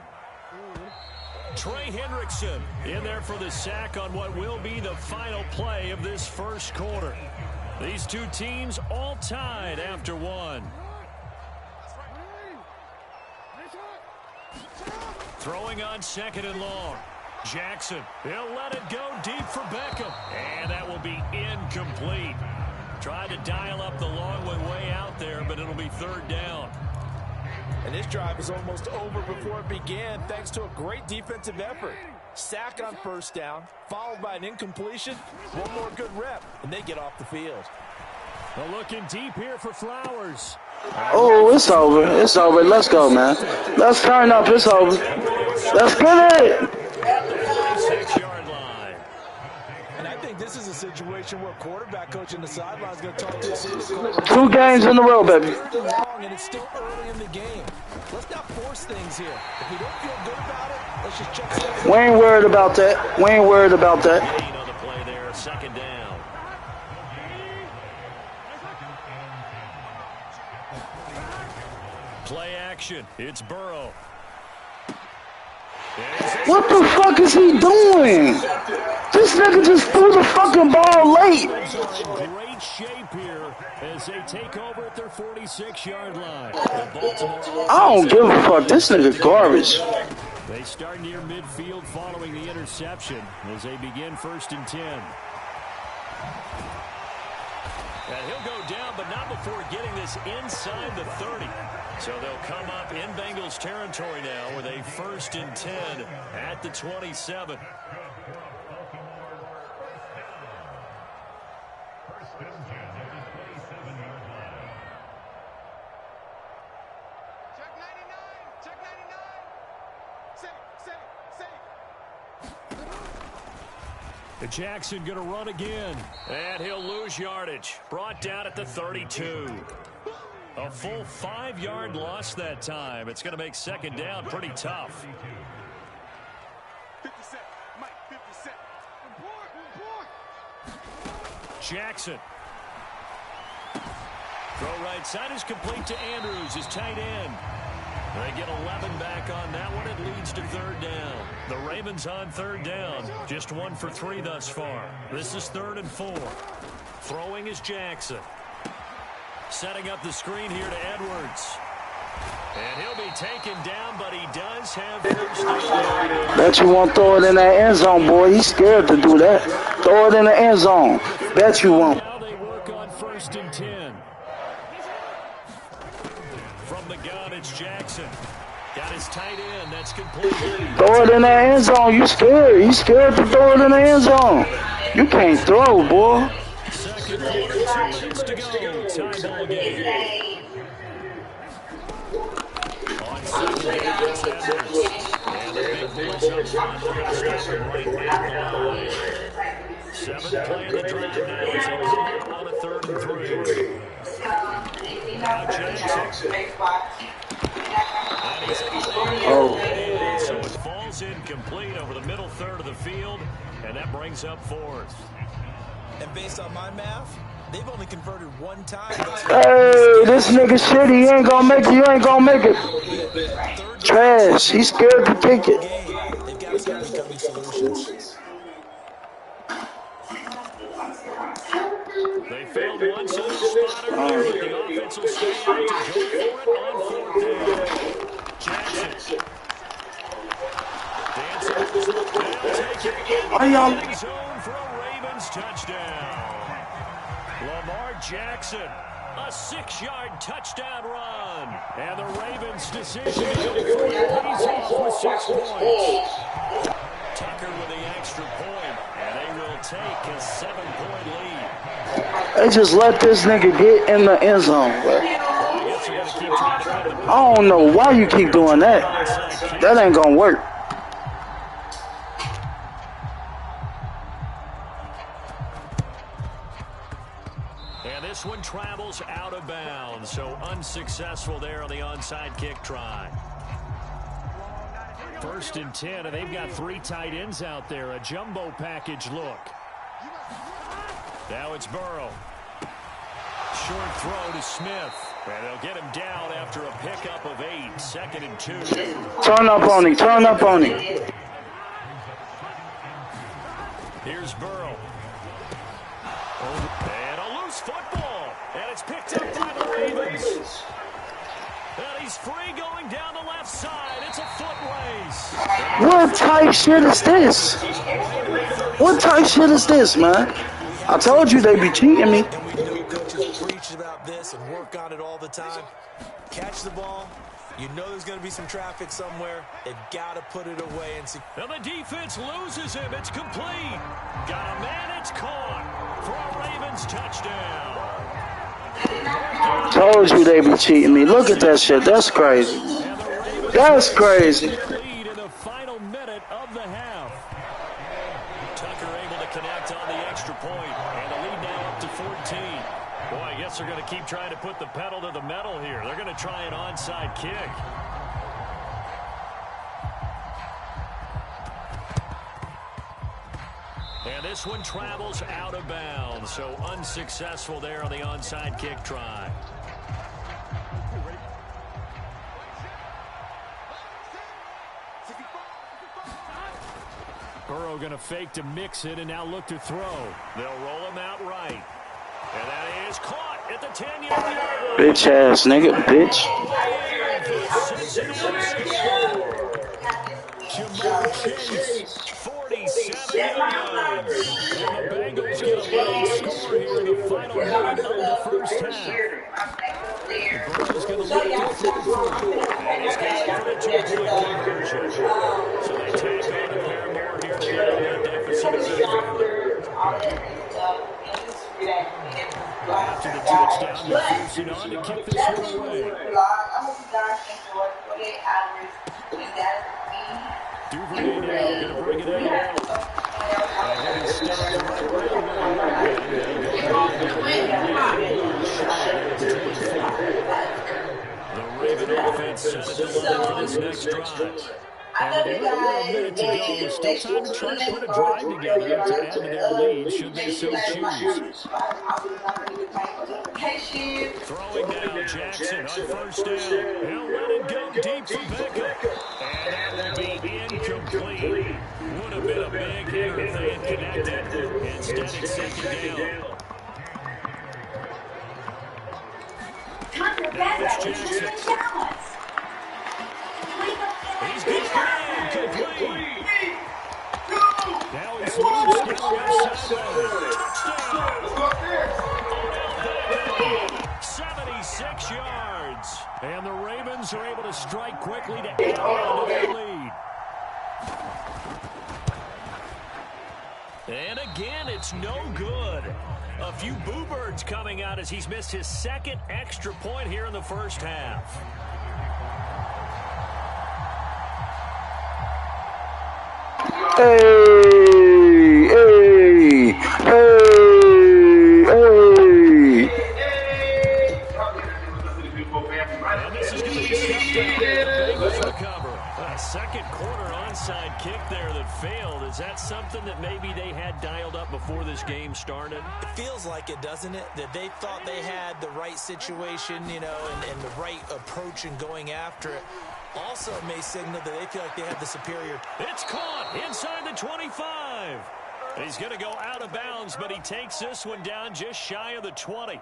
Trey Hendrickson in there for the sack on what will be the final play of this first quarter. These two teams all tied after 1. Throwing on 2nd and long. Jackson, he'll let it go deep for Beckham. And that will be incomplete. Tried to dial up the long one way out there, but it'll be 3rd down. And this drive is almost over before it began, thanks to a great defensive effort. Sack on first down, followed by an incompletion. One more good rep, and they get off the field. They're looking deep here for Flowers. Oh, it's over. It's over. Let's go, man. Let's turn up. It's over. Let's get it. At the 46-yard line. And I think this is a situation where quarterback coach in the sideline is going to talk to the 2 games in a row, baby. And it's still early in the game. Let's not force things here. If we don't feel good about it, let's just check something. We ain't worried about that. We ain't worried about that. Gain on the play there, 2nd down. Play action. It's Burrow. What the fuck is he doing? This nigga just threw the fucking ball late. Great great shape here as they take over at their 46-yard line. I don't give a fuck. This nigga garbage. They start near midfield following the interception as they begin 1st and 10. And he'll go down, but not before getting this inside the 30. So they'll come up in Bengals territory now with a 1st and 10 at the 27. Jackson going to run again. And he'll lose yardage. Brought down at the 32. A full 5-yard loss that time. It's going to make 2nd down pretty tough. 50 Mike, 50 Jackson. Throw right side is complete to Andrews, his tight end. They get 11 back on that one. It leads to 3rd down. The Ravens on 3rd down. Just 1 for 3 thus far. This is 3rd and 4. Throwing is Jackson. Setting up the screen here to Edwards. And he'll be taken down, but he does have first down. Bet you won't throw it in that end zone, boy. He's scared to do that. Throw it in the end zone. Bet you won't. Now they work on 1st and 10. From the gun, it's Jackson. Got his tight end. That's complete. Throw it in that end zone. You scared. You scared to throw it in the end zone. You can't throw, boy. Second quarter, 2 minutes to go. Tie ball game. On 2nd down, it's Edwards. And the big boys up front. They're going to start him right down the line. 7th play of the drive now as they come up on a 3rd and 3. Now Jackson. And he's so it falls incomplete over the middle 3rd of the field, and that brings up 4th. And based on my math, they've only converted 1 time. Hey, this nigga shit. He ain't gonna make it. You ain't gonna make it. Trash. He's scared to kick it. They've got to start becoming solutions. They failed once on the spotter there, but the offense will stay out to go for it on 4th down. Jackson. Dancing with his look. They'll take it in the end zone for a Ravens touchdown. Lamar Jackson, a 6-yard touchdown run. And the Ravens' decision to go for it pays off with 6 points. Tucker with the extra point, and they will take a 7-point lead. They just let this nigga get in the end zone, bro. I don't know why you keep doing that. That ain't gonna work. And this one travels out of bounds, so unsuccessful there on the onside kick try. 1st and 10, and they've got 3 tight ends out there. A jumbo package look. Now it's Burrow. Short throw to Smith. And they'll get him down after a pickup of 8. 2nd and 2. Turn up on him. Turn up on him. Here's Burrow. And a loose football. And it's picked up by the Ravens. And he's free going down the left side. It's a foot race. What type shit is this? What type shit is this, man? I told you they be cheating me. And we know coaches preach about this and work on it all the time. Catch the ball. You know there's going to be some traffic somewhere. They've got to put it away and see. And the defense loses him. It's complete. Got a man. It's caught for a Ravens touchdown. Told you they be cheating me. Look at that shit. That's crazy. That's crazy. Lead in the final minute of the half. Tucker able to connect on the extra point, and the lead now up to 14. Boy, I guess they're going to keep trying to put the pedal to the metal here. They're going to try an onside kick. And this one travels out of bounds, so unsuccessful there on the onside kick try. Burrow going to fake to mix it and now look to throw. They'll roll him out right. And that is caught at the 10-yard line. Bitch ass nigga, bitch. Jamar Chase, 47 yards. And the Bengals get a late score here in the final minute of the first half. Burrow's going to look to throw for it. And he's got it for the 2-point conversion. So they take on a pair more here to narrow that deficit a bit further. After the touchdown, they're forcing on to kick this one away. Duvernay now going to bring it out. And he steps right around the Raven offense set it to line for this next drive. And with a little over a minute to go, still time to try to put a drive together to add to their lead, should they so choose. Throwing now, Jackson on first down. He'll let it go deep for Beckham. And that will be incomplete. Would have been a big hitter if they had connected. Instead, it's second down. Now it's Jackson. He's good for complete. Now he's loose down the sideline. Touchdown. 76 yards. And the Ravens are able to strike quickly to add on to their lead. And again, it's no good. A few boo birds coming out as he's missed his second extra point here in the first half. Hey, hey, hey, hey. And this is going to be stuffed down. The Bengals recover. A second quarter onside kick there that failed. Is that something that maybe they had dialed up before this game started? It feels like it, doesn't it? That they thought they had the right situation, you know, and the right approach in going after it. Also may signal that they feel like they have the superior. It's caught inside the 25. He's going to go out of bounds, but he takes this one down just shy of the 20.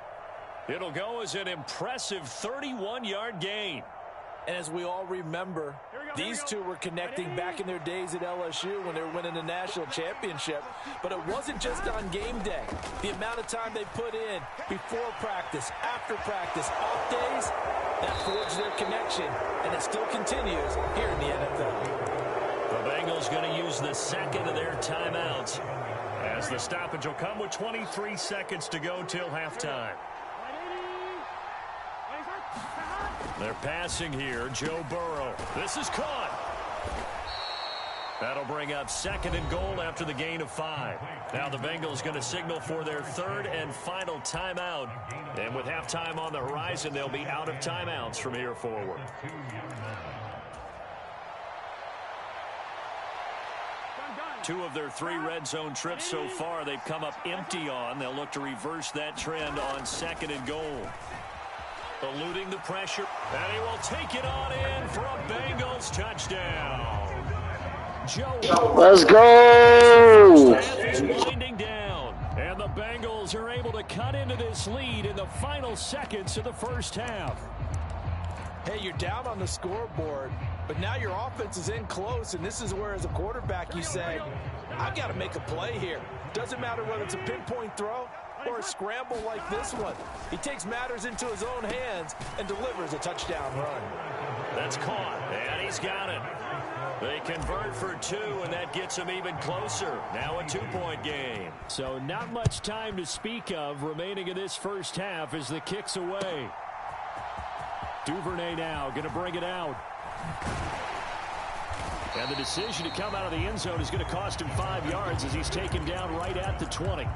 It'll go as an impressive 31-yard gain. And as we all remember, these two were connecting back in their days at LSU when they were winning the national championship. But it wasn't just on game day. The amount of time they put in before practice, after practice, off days, that forged their connection. And it still continues here in the NFL. The Bengals going to use the second of their timeouts as the stoppage will come with 23 seconds to go till halftime. They're passing here. Joe Burrow. This is caught. That'll bring up second and goal after the gain of 5. Now the Bengals going to signal for their third and final timeout. And with halftime on the horizon, they'll be out of timeouts from here forward. Two of their 3 red zone trips so far, they've come up empty on. They'll look to reverse that trend on second and goal. Eluding the pressure, and he will take it on in for a Bengals touchdown. Let's go! Is winding down, and the Bengals are able to cut into this lead in the final seconds of the first half. Hey, you're down on the scoreboard, but now your offense is in close, and this is where, as a quarterback, you say, I've got to make a play here. Doesn't matter whether it's a pinpoint throw or a scramble like this one. He takes matters into his own hands and delivers a touchdown run. That's caught, and he's got it. They convert for 2, and that gets them even closer. Now a 2-point game. So not much time to speak of remaining in this first half as the kick's away. Duvernay now going to bring it out. And the decision to come out of the end zone is going to cost him 5 yards as he's taken down right at the 20.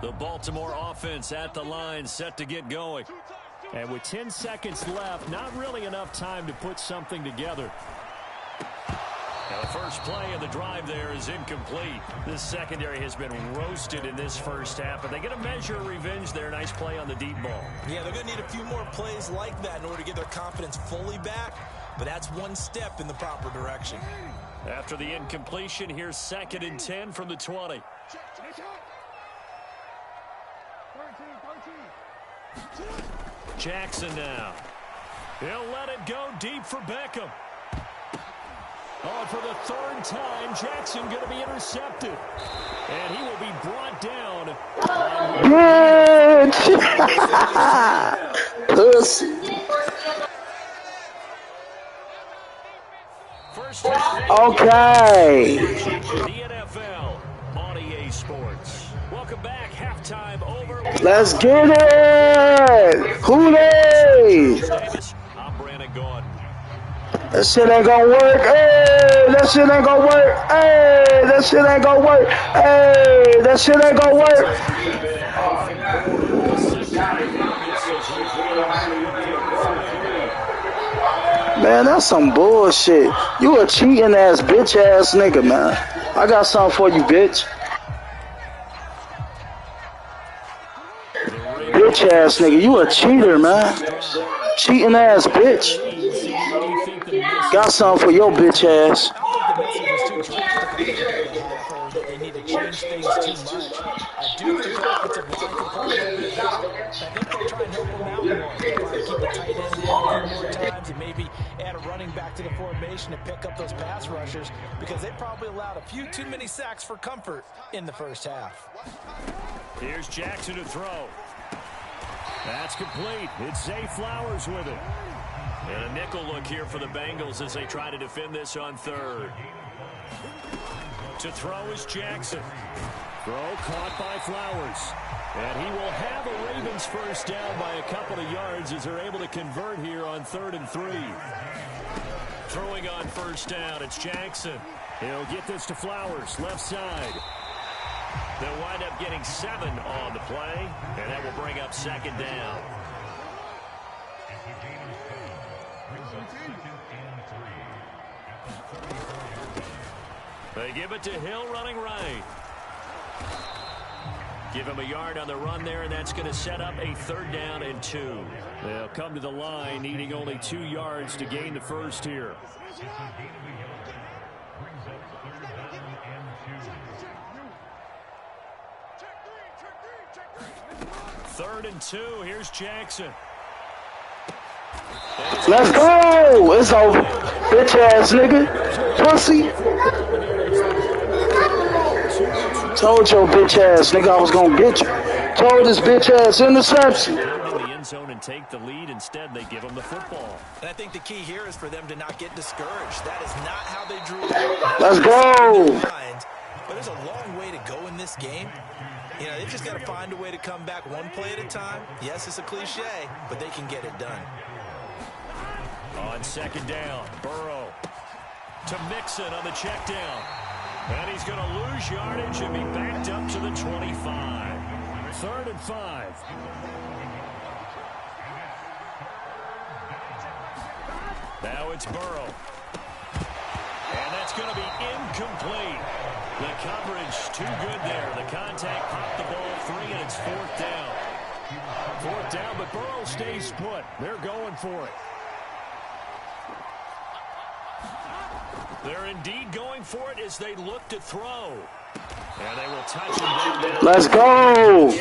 The Baltimore offense at the line, set to get going. And with 10 seconds left, not really enough time to put something together. Now, the first play of the drive there is incomplete. This secondary has been roasted in this first half, but they get a measure of revenge there. Nice play on the deep ball. Yeah, they're going to need a few more plays like that in order to get their confidence fully back, but that's one step in the proper direction. After the incompletion, here's 2nd and 10 from the 20. Jackson now. He'll let it go deep for Beckham. Oh, for the 3rd time, Jackson going to be intercepted. And he will be brought down. Bitch! Pussy. Okay. The NFL on EA Sports. Welcome back. Halftime over. Let's get it. Who they? I'm Brandon Gordon. That shit ain't gonna work. Hey, that shit ain't gonna work. Hey, that shit ain't gonna work. Hey, that shit ain't gonna work. Man, that's some bullshit. You a cheating ass bitch ass nigga, man. I got something for you, bitch. Bitch ass nigga, you a cheater, man. Cheating ass bitch. Got something for your bitch ass. They need to change things too much. I do think the offensive line can play a little bit better. I think they'll try and help them out more. They'll try to keep the tight end in a few more times and maybe add a running back to the formation to pick up those pass rushers because they probably allowed a few too many sacks for comfort in the first half. Here's Jackson to throw. That's complete. It's Zay Flowers with it. And a nickel look here for the Bengals as they try to defend this on 3rd. To throw is Jackson. Throw caught by Flowers. And he will have a Ravens first down by a couple of yards as they're able to convert here on 3rd and 3. Throwing on first down, it's Jackson. He'll get this to Flowers, left side. They'll wind up getting 7 on the play, and that will bring up 2nd down. They give it to Hill running right. Give him a yard on the run there, and that's going to set up a 3rd down and 2. They'll come to the line needing only 2 yards to gain the first here. 3rd and 2. Here's Jackson. Let's go. It's over. Bitch ass nigga. Pussy. Told your bitch ass nigga I was gonna get you. Told this bitch ass interception. In the end zone and take the lead. Instead, they give him the football. And I think the key here is for them to not get discouraged. That is not how they drew it. Let's go. But there's a long way to go in this game. You know, they just got to find a way to come back one play at a time. Yes, it's a cliche, but they can get it done. On 2nd down, Burrow to Mixon on the check down. And he's going to lose yardage and be backed up to the 25. 3rd and 5. Now it's Burrow. And that's going to be incomplete. The coverage too good there. The contact popped the ball 3, and it's 4th down. 4th down, but Burrow stays put. They're going for it. They're indeed going for it as they look to throw. And they will touch him down. Let's go.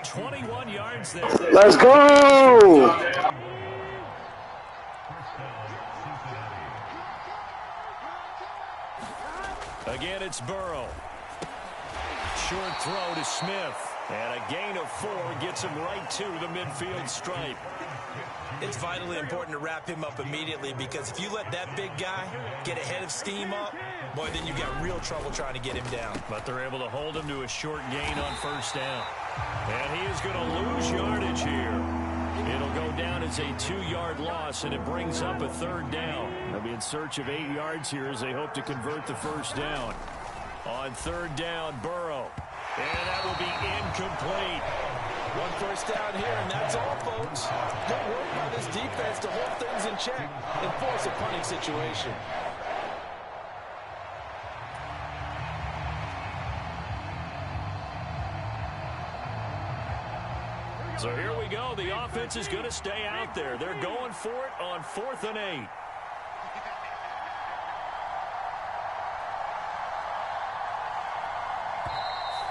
21 yards there. Let's go. Again, it's Burrow. Short throw to Smith. And a gain of 4 gets him right to the midfield stripe. It's vitally important to wrap him up immediately because if you let that big guy get ahead of steam up, boy, then you've got real trouble trying to get him down. But they're able to hold him to a short gain on first down. And he is going to lose yardage here. It'll go down as a 2-yard loss, and it brings up a 3rd down. They'll be in search of 8 yards here as they hope to convert the first down. On 3rd down, Burrow. And that will be incomplete. 1 first down here, and that's all, folks. Good work by this defense to hold things in check and force a punting situation. So here we go. The offense is going to stay out there. They're going for it on 4th and 8.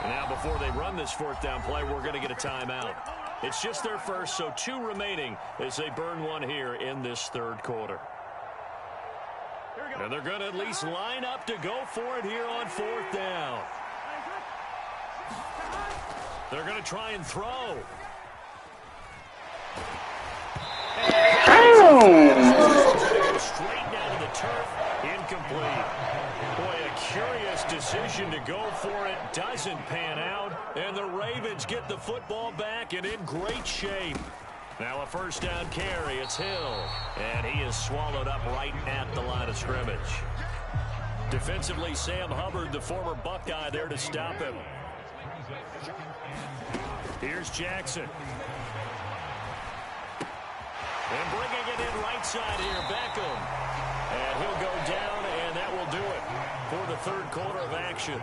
And now before they run this 4th down play, we're going to get a timeout. It's just their first, so 2 remaining as they burn one here in this 3rd quarter. And they're going to at least line up to go for it here on 4th down. They're going to try and throw. Straight down to the turf, incomplete. Boy, a curious decision to go for it doesn't pan out, and the Ravens get the football back and in great shape. Now a 1st down carry, it's Hill, and he is swallowed up right at the line of scrimmage. Defensively, Sam Hubbard, the former Buckeye, there to stop him. Here's Jackson. And bringing it in right side here, Beckham. And he'll go down, and that will do it for the 3rd quarter of action.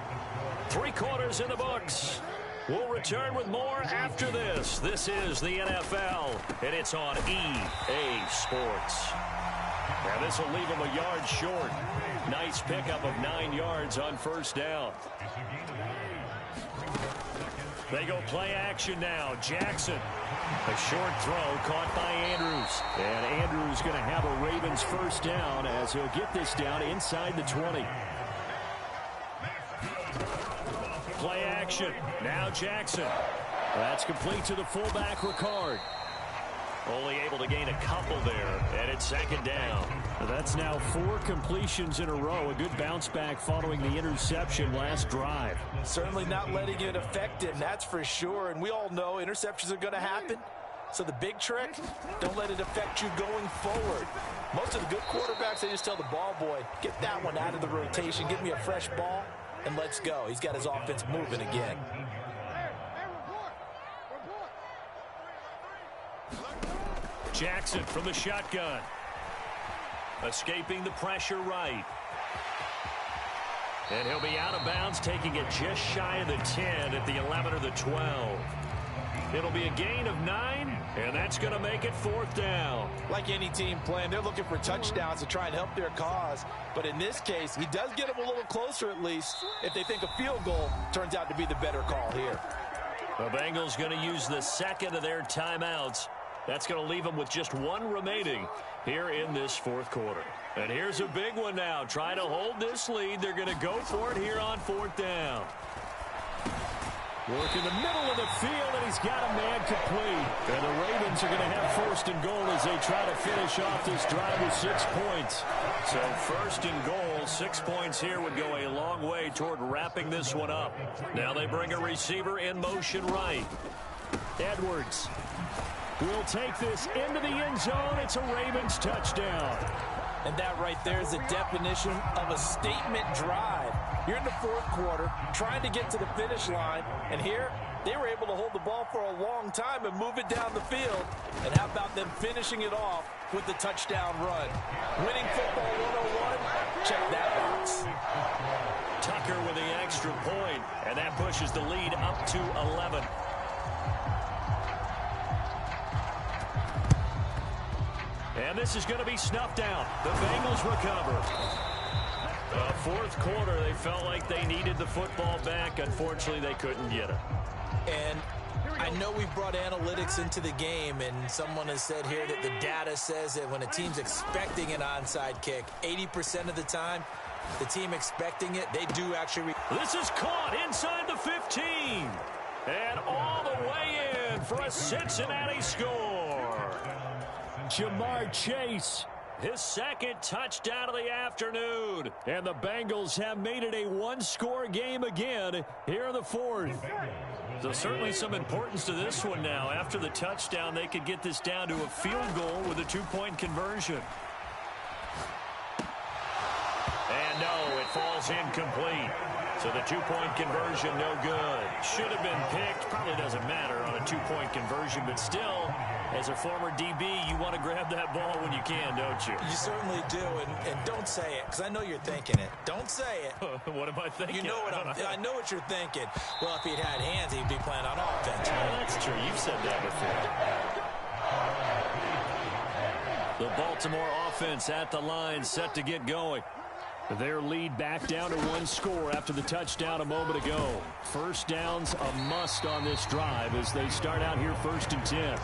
3 quarters in the books. We'll return with more after this. This is the NFL, and it's on EA Sports. Now this will leave him a yard short. Nice pickup of 9 yards on 1st down. They go play action now. Jackson. A short throw caught by Andrews. And Andrews going to have a Ravens 1st down as he'll get this down inside the 20. Play action. Now Jackson. That's complete to the fullback, Ricard. Only able to gain a couple there, and it's 2nd down. That's now 4 completions in a row. A good bounce back following the interception last drive. Certainly not letting it affect him, that's for sure. And we all know interceptions are going to happen. So the big trick, don't let it affect you going forward. Most of the good quarterbacks, they just tell the ball boy, get that one out of the rotation, give me a fresh ball, and let's go. He's got his offense moving again. Jackson from the shotgun. Escaping the pressure right. And he'll be out of bounds, taking it just shy of the 10 at the 11 or the 12. It'll be a gain of 9, and that's going to make it 4th down. Like any team playing, they're looking for touchdowns to try and help their cause. But in this case, he does get them a little closer at least if they think a field goal turns out to be the better call here. The Bengals going to use the 2nd of their timeouts. That's going to leave them with just 1 remaining here in this 4th quarter. And here's a big one now. Trying to hold this lead. They're going to go for it here on 4th down. Work in the middle of the field, and he's got a man complete. And the Ravens are going to have 1st and goal as they try to finish off this drive with 6 points. So 1st and goal, 6 points here would go a long way toward wrapping this one up. Now they bring a receiver in motion right. Edwards will take this into the end zone. It's a Ravens touchdown. And that right there is the definition of a statement drive. You're in the 4th quarter, trying to get to the finish line, and here they were able to hold the ball for a long time and move it down the field. And how about them finishing it off with the touchdown run? Winning football 101, check that box. Tucker with the extra point, and that pushes the lead up to 11. And this is going to be snuffed out. The Bengals recover. 4th quarter, they felt like they needed the football back. Unfortunately, they couldn't get it. And I know we've brought analytics into the game, and someone has said here that the data says that when a team's expecting an onside kick, 80% of the time, the team expecting it, they do actually. This is caught inside the 15. And all the way in for a Cincinnati score. Jamar Chase, his 2nd touchdown of the afternoon. And the Bengals have made it a 1-score game again here in the 4th. So certainly some importance to this one now. After the touchdown, they could get this down to a field goal with a 2-point conversion. And no, it falls incomplete. So the 2-point conversion, no good. Should have been picked. Probably doesn't matter on a 2-point conversion, but still, as a former DB, you want to grab that ball when you can, don't you? You certainly do, and don't say it, because I know you're thinking it. Don't say it. What am I thinking? You know what I know what you're thinking. Well, if he'd had hands, he'd be playing on offense. Well, that's sure you've said that before. The Baltimore offense at the line, set to get going. Their lead back down to one score after the touchdown a moment ago. First down's a must on this drive as they start out here 1st and 10.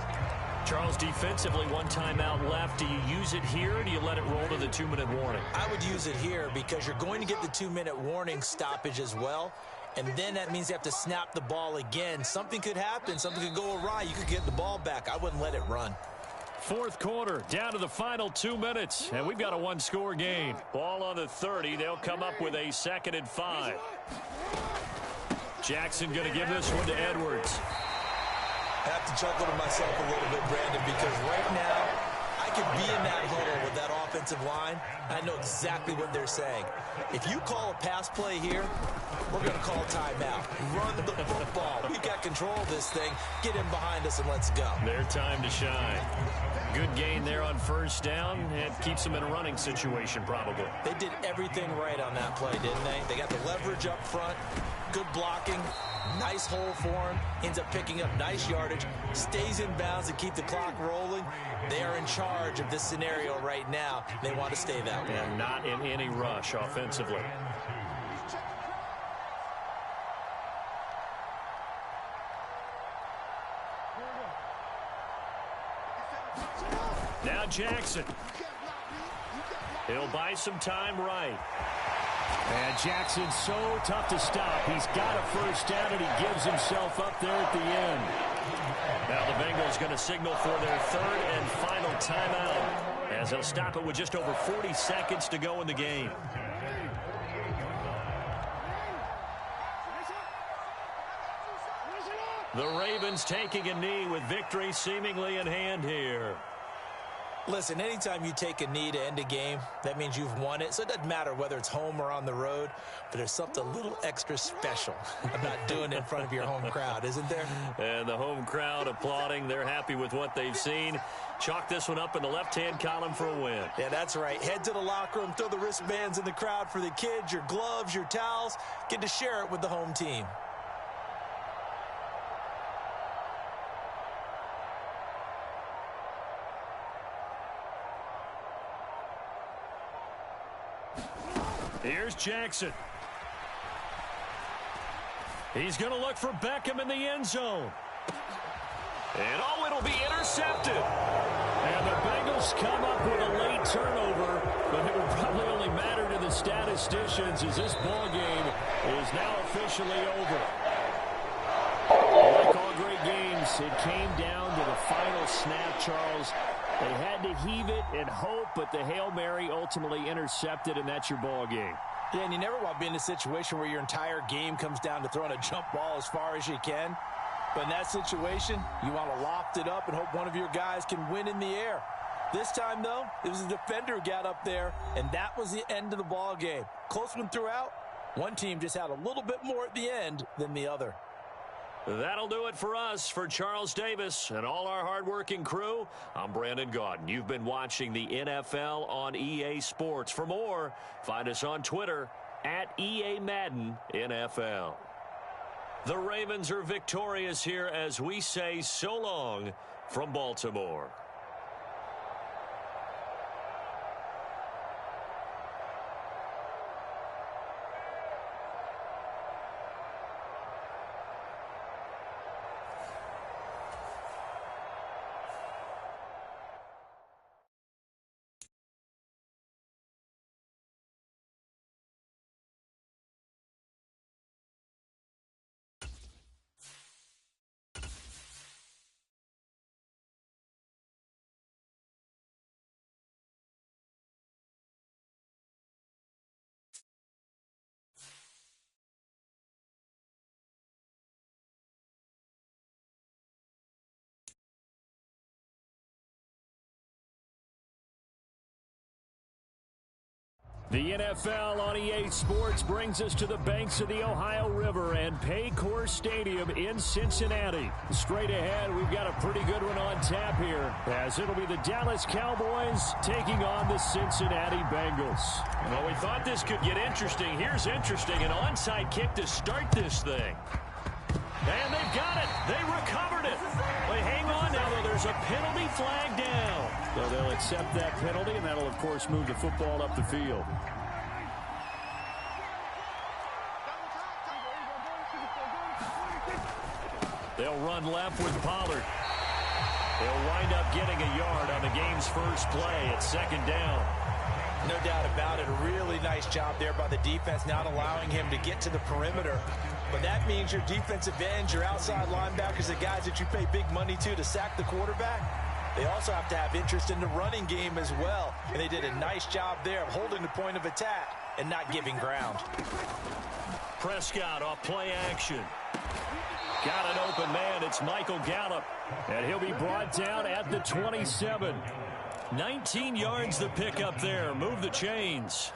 Charles, defensively, one timeout left. Do you use it here, or do you let it roll to the 2-minute warning? I would use it here because you're going to get the 2-minute warning stoppage as well. And then that means you have to snap the ball again. Something could happen. Something could go awry. You could get the ball back. I wouldn't let it run. Fourth quarter, down to the final 2 minutes, and we've got a one-score game. Ball on the 30. They'll come up with a 2nd and 5. Jackson going to give this one to Edwards. I have to chuckle to myself a little bit, Brandon, because right now I could be in that huddle with that offensive line. I know exactly what they're saying. If you call a pass play here, we're going to call timeout. Run the football. We've got control of this thing. Get in behind us and let's go. Their time to shine. Good gain there on first down. It keeps them in a running situation probably. They did everything right on that play, didn't they? They got the leverage up front. Good blocking. Nice hole for him. Ends up picking up nice yardage. Stays in bounds to keep the clock rolling. They are in charge of this scenario right now. They want to stay that way. And not in any rush offensively. Now Jackson. He'll buy some time right. And Jackson's so tough to stop. He's got a first down, and he gives himself up there at the end. Now the Bengals going to signal for their 3rd and final timeout, as they'll stop it with just over 40 seconds to go in the game. The Ravens taking a knee with victory seemingly in hand here. Listen, anytime you take a knee to end a game, that means you've won it. So it doesn't matter whether it's home or on the road, but there's something a little extra special about doing it in front of your home crowd, isn't there? And the home crowd applauding. They're happy with what they've seen. Chalk this one up in the left-hand column for a win. Yeah, that's right. Head to the locker room, throw the wristbands in the crowd for the kids, your gloves, your towels. Get to share it with the home team. Here's Jackson. He's going to look for Beckham in the end zone. And oh, it'll be intercepted. And the Bengals come up with a late turnover, but it will probably only matter to the statisticians as this ball game is now officially over. Like all great games, it came down to the final snap, Charles. They had to heave it and hope, but the Hail Mary ultimately intercepted, and that's your ball game. Yeah, and you never want to be in a situation where your entire game comes down to throwing a jump ball as far as you can. But in that situation, you want to loft it up and hope one of your guys can win in the air. This time, though, it was the defender who got up there, and that was the end of the ball game. Close one throughout. One team just had a little bit more at the end than the other. That'll do it for us. For Charles Davis and all our hardworking crew, I'm Brandon Gaudin. You've been watching the NFL on EA Sports. For more, find us on Twitter at EA Madden NFL. The Ravens are victorious here as we say so long from Baltimore. The NFL on EA Sports brings us to the banks of the Ohio River and Paycor Stadium in Cincinnati. Straight ahead, we've got a pretty good one on tap here, as it'll be the Dallas Cowboys taking on the Cincinnati Bengals. Well, we thought this could get interesting. Here's interesting, an onside kick to start this thing. And they've got it. They recovered it. There's a penalty flag down. So they'll accept that penalty, and that'll, of course, move the football up the field. They'll run left with Pollard. They'll wind up getting a yard on the game's first play at second down. No doubt about it. A really nice job there by the defense, not allowing him to get to the perimeter. But that means your defensive ends, your outside linebackers, the guys that you pay big money to sack the quarterback, they also have to have interest in the running game as well. And they did a nice job there of holding the point of attack and not giving ground. Prescott off play action. Got an open man. It's Michael Gallup. And he'll be brought down at the 27. 19 yards the pick up there. Move the chains.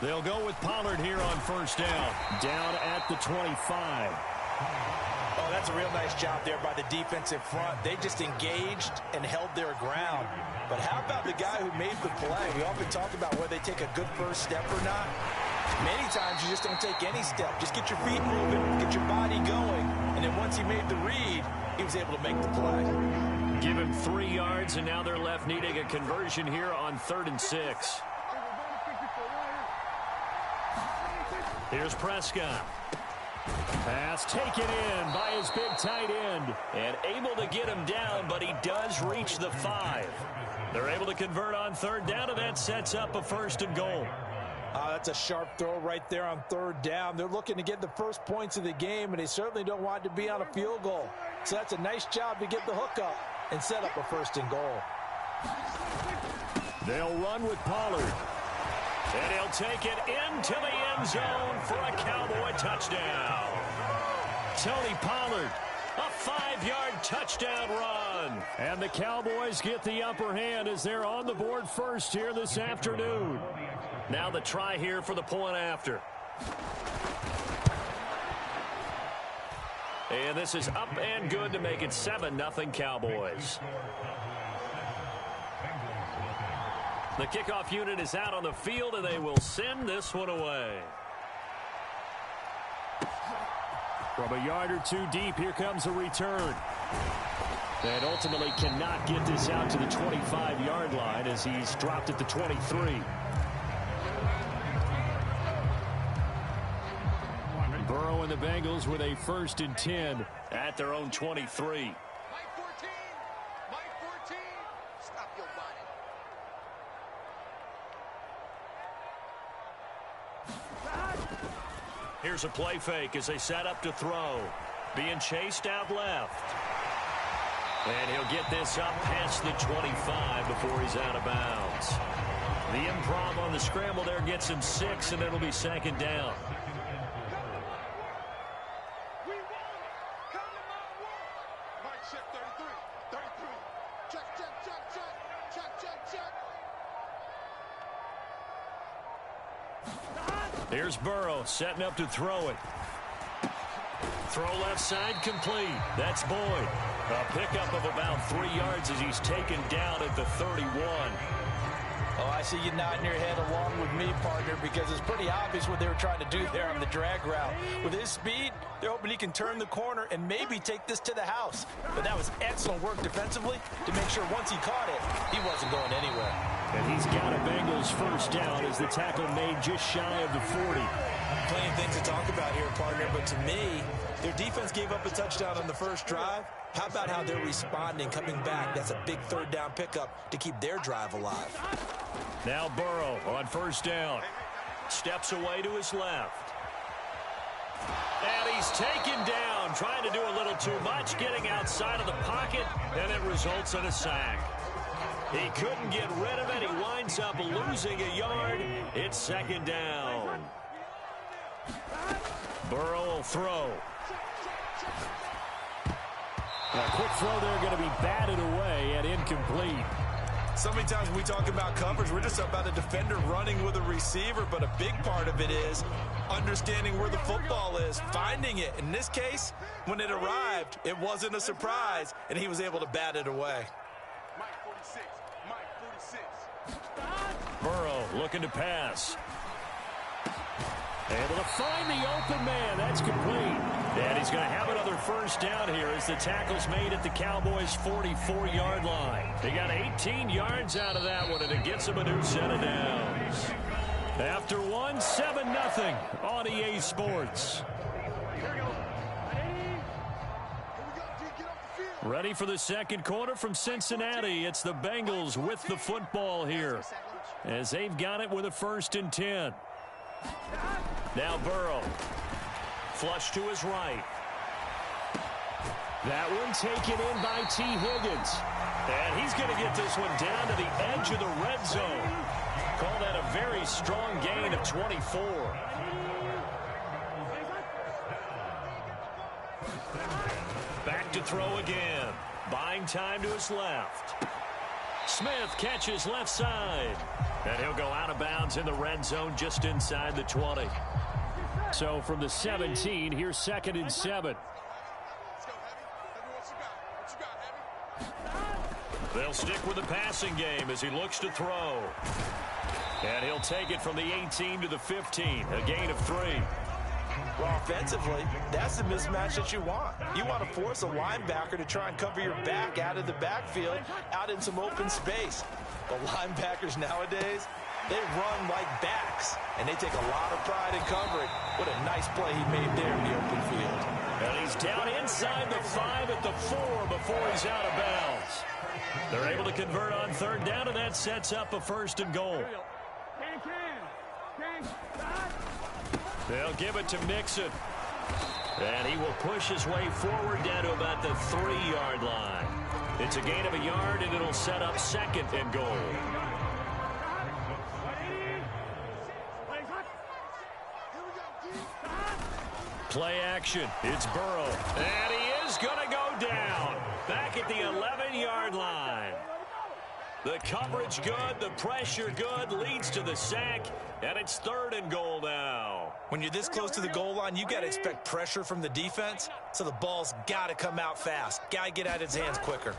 They'll go with Pollard here on first down. Down at the 25. Oh, that's a real nice job there by the defensive front. They just engaged and held their ground. But how about the guy who made the play? We often talk about whether they take a good first step or not. Many times you just don't take any step. Just get your feet moving, get your body going. And then once he made the read, he was able to make the play. Give him 3 yards, and now they're left needing a conversion here on 3rd and 6. Here's Prescott. Pass taken in by his big tight end. And able to get him down, but he does reach the 5. They're able to convert on 3rd down, and that sets up a 1st and goal. That's a sharp throw right there on 3rd down. They're looking to get the first points of the game, and they certainly don't want to be on a field goal. So that's a nice job to get the hook up and set up a 1st and goal. They'll run with Pollard. And he'll take it into the end zone for a Cowboy touchdown. Tony Pollard, a 5-yard touchdown run. And the Cowboys get the upper hand as they're on the board first here this afternoon. Now the try here for the point after. And this is up and good to make it 7-0 Cowboys. The kickoff unit is out on the field, and they will send this one away. From a yard or two deep, here comes a return. And ultimately cannot get this out to the 25-yard line as he's dropped at the 23. Burrow and the Bengals with a 1st and 10 at their own 23. Here's a play fake as they set up to throw. Being chased out left. And he'll get this up past the 25 before he's out of bounds. The improv on the scramble there gets him 6, and it'll be 2nd down. Here's Burrow setting up to throw it. Throw left side complete. That's Boyd. A pickup of about 3 yards as he's taken down at the 31. Oh, I see you nodding your head along with me, partner, because it's pretty obvious what they were trying to do there on the drag route. With his speed, they're hoping he can turn the corner and maybe take this to the house. But that was excellent work defensively to make sure once he caught it, he wasn't going anywhere. And he's got a Bengals 1st down as the tackle made just shy of the 40. Plenty of things to talk about here, partner, but to me, their defense gave up a touchdown on the first drive. How about how they're responding, coming back? That's a big 3rd down pickup to keep their drive alive. Now Burrow on 1st down. Steps away to his left. And he's taken down, trying to do a little too much, getting outside of the pocket, and it results in a sack. He couldn't get rid of it. He winds up losing a yard. It's 2nd down. Burrow will throw. A quick throw there going to be batted away and incomplete. So many times when we talk about coverage, we're just about a defender running with a receiver, but a big part of it is understanding where the football is, finding it. In this case, when it arrived, it wasn't a surprise, and he was able to bat it away. Burrow looking to pass. Able to find the open man. That's complete. And he's going to have another first down here as the tackle's made at the Cowboys' 44-yard line. They got 18 yards out of that one, and it gets them a new set of downs. After one, 7-0 on EA Sports. Ready for the second quarter from Cincinnati. It's the Bengals with the football here as they've got it with a 1st and 10. Now Burrow. Flush to his right. That one taken in by T. Higgins. And he's going to get this one down to the edge of the red zone. Call that a very strong gain of 24. Back to throw again. Buying time to his left. Smith catches left side. And he'll go out of bounds in the red zone just inside the 20. So from the 17, here's 2nd and 7. They'll stick with the passing game as he looks to throw. And he'll take it from the 18 to the 15, a gain of 3. Well, offensively, that's the mismatch that you want. You want to force a linebacker to try and cover your back out of the backfield, out in some open space. The linebackers nowadays, they run like backs, and they take a lot of pride in covering. What a nice play he made there in the open field. And he's down inside the 5 at the 4 before he's out of bounds. They're able to convert on 3rd down, and that sets up a 1st and goal. They'll give it to Mixon. And he will push his way forward down to about the 3-yard line. It's a gain of a yard, and it'll set up 2nd and goal. Play action. It's Burrow. And he is going to go down. Back at the 11-yard line. The coverage good. The pressure good. Leads to the sack. And it's 3rd and goal now. When you're this close to the goal line, you got to expect pressure from the defense. So the ball's got to come out fast. Got to get out of his hands quicker.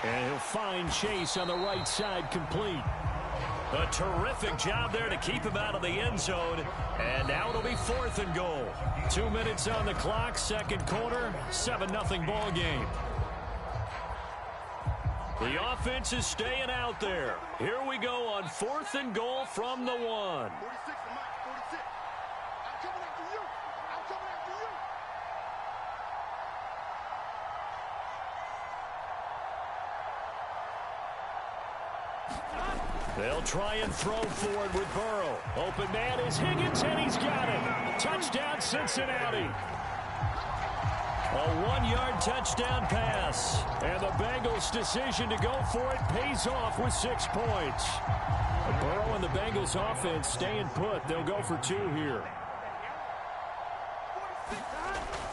And he'll find Chase on the right side, complete. A terrific job there to keep him out of the end zone. And now it'll be 4th and goal. 2 minutes on the clock, 2nd quarter, 7-0 ball game. The offense is staying out there. Here we go on 4th and goal from the 1. 46 to Mike, 46. I'm coming after you. I'm coming after you. They'll try and throw forward with Burrow. Open man is Higgins, and he's got it. Touchdown, Cincinnati. A 1-yard touchdown pass. And the Bengals' decision to go for it pays off with 6 points. Burrow and the Bengals' offense staying put. They'll go for 2 here.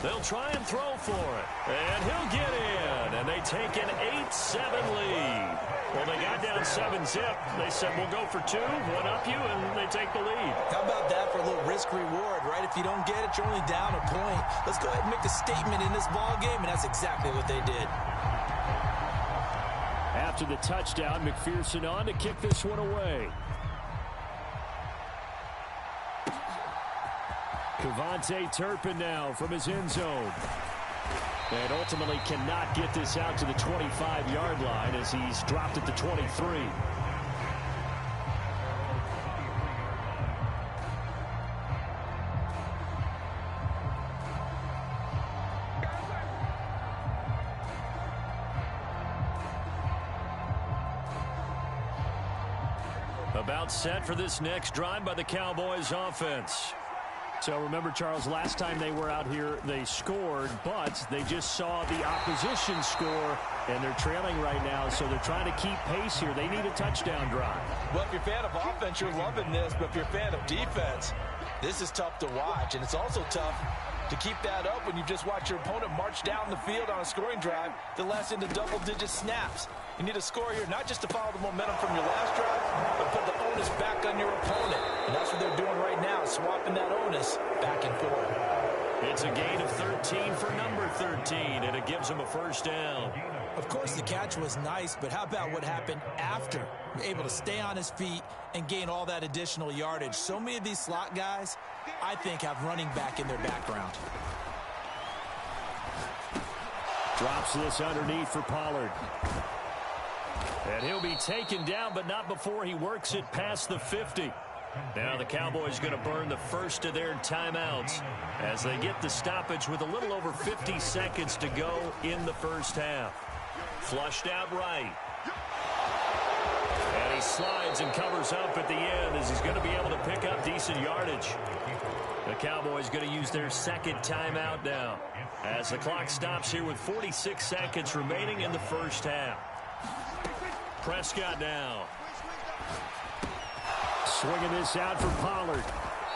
They'll try and throw for it. And he'll get in. And they take an 8-7 lead. Well, they got down 7-zip. They said, we'll go for 2, 1 up you, and they take the lead. How about that for a little risk-reward, right? If you don't get it, you're only down a point. Let's go ahead and make a statement in this ball game, and that's exactly what they did. After the touchdown, McPherson on to kick this one away. Kevontae Turpin now from his end zone. And ultimately cannot get this out to the 25-yard line as he's dropped at the 23. About set for this next drive by the Cowboys offense. So remember, Charles, last time they were out here, they scored, but they just saw the opposition score, and they're trailing right now, so they're trying to keep pace here. They need a touchdown drive. Well, if you're a fan of offense, you're loving this, but if you're a fan of defense, this is tough to watch, and it's also tough to keep that up when you just watch your opponent march down the field on a scoring drive that lasts into double-digit snaps. You need a score here, not just to follow the momentum from your last drive, but put the onus back on your opponent. And that's what they're doing right now, swapping that onus back and forth. It's a gain of 13 for number 13, and it gives him a first down. Of course, the catch was nice, but how about what happened after? Able to stay on his feet and gain all that additional yardage. So many of these slot guys, I think, have running back in their background. Drops this underneath for Pollard. And he'll be taken down, but not before he works it past the 50. Now the Cowboys going to burn the first of their timeouts as they get the stoppage with a little over 50 seconds to go in the first half. Flushed out right. And he slides and covers up at the end as he's going to be able to pick up decent yardage. The Cowboys going to use their second timeout now as the clock stops here with 46 seconds remaining in the first half. Prescott now. Swinging this out for Pollard.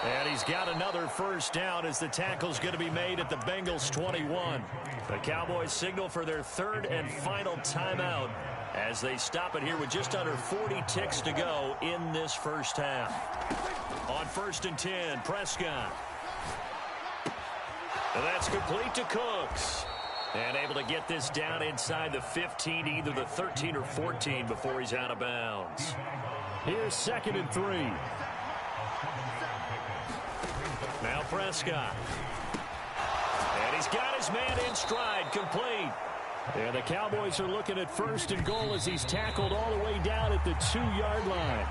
And he's got another first down as the tackle's going to be made at the Bengals 21. The Cowboys signal for their third and final timeout as they stop it here with just under 40 ticks to go in this first half. On 1st and 10, Prescott. And that's complete to Cooks. And able to get this down inside the 15, either the 13 or 14 before he's out of bounds. Here's 2nd and 3. Now Prescott. And he's got his man in stride, complete. And the Cowboys are looking at 1st and goal as he's tackled all the way down at the 2-yard line.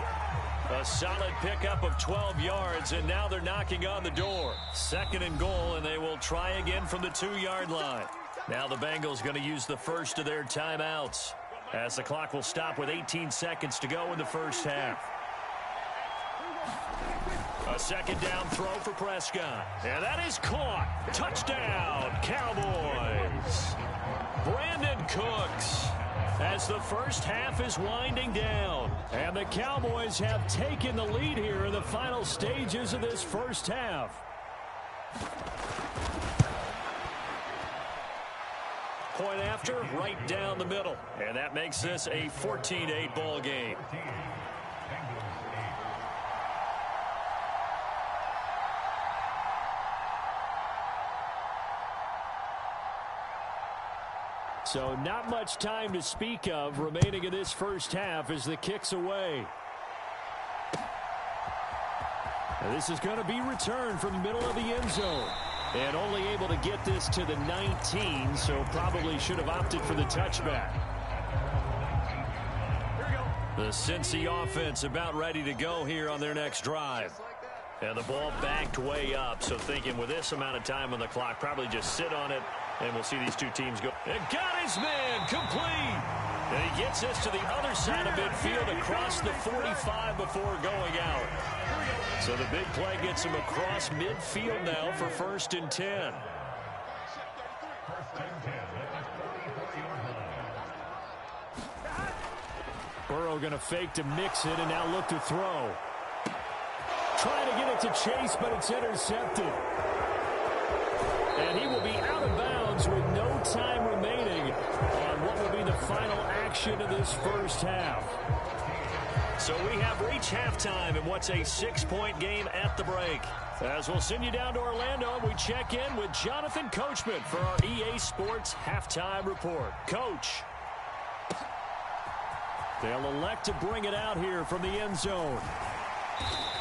A solid pickup of 12 yards, and now they're knocking on the door. 2nd and goal, and they will try again from the 2-yard line. Now the Bengals going to use the first of their timeouts as the clock will stop with 18 seconds to go in the first half. A 2nd down throw for Prescott. And that is caught. Touchdown, Cowboys. Brandon Cooks as the first half is winding down. And the Cowboys have taken the lead here in the final stages of this first half. Point after, right down the middle. And that makes this a 14-8 ball game. So not much time to speak of remaining in this first half as the kick's away. Now this is going to be returned from the middle of the end zone. And only able to get this to the 19, so probably should have opted for the touchback. The Cincy offense about ready to go here on their next drive. And the ball backed way up, so thinking with this amount of time on the clock, probably just sit on it, and we'll see these two teams go. And got his man complete. And he gets this to the other side of midfield across the 45 before going out. So the big play gets him across midfield now for 1st and 10. Burrow going to fake to mix it and now look to throw. Trying to get it to Chase, but it's intercepted. And he will be out of bounds with no time remaining on what will be the final action of this first half. So we have reached halftime in what's a 6-point game at the break. As we'll send you down to Orlando, we check in with Jonathan Coachman for our EA Sports Halftime Report. Coach. They'll elect to bring it out here from the end zone.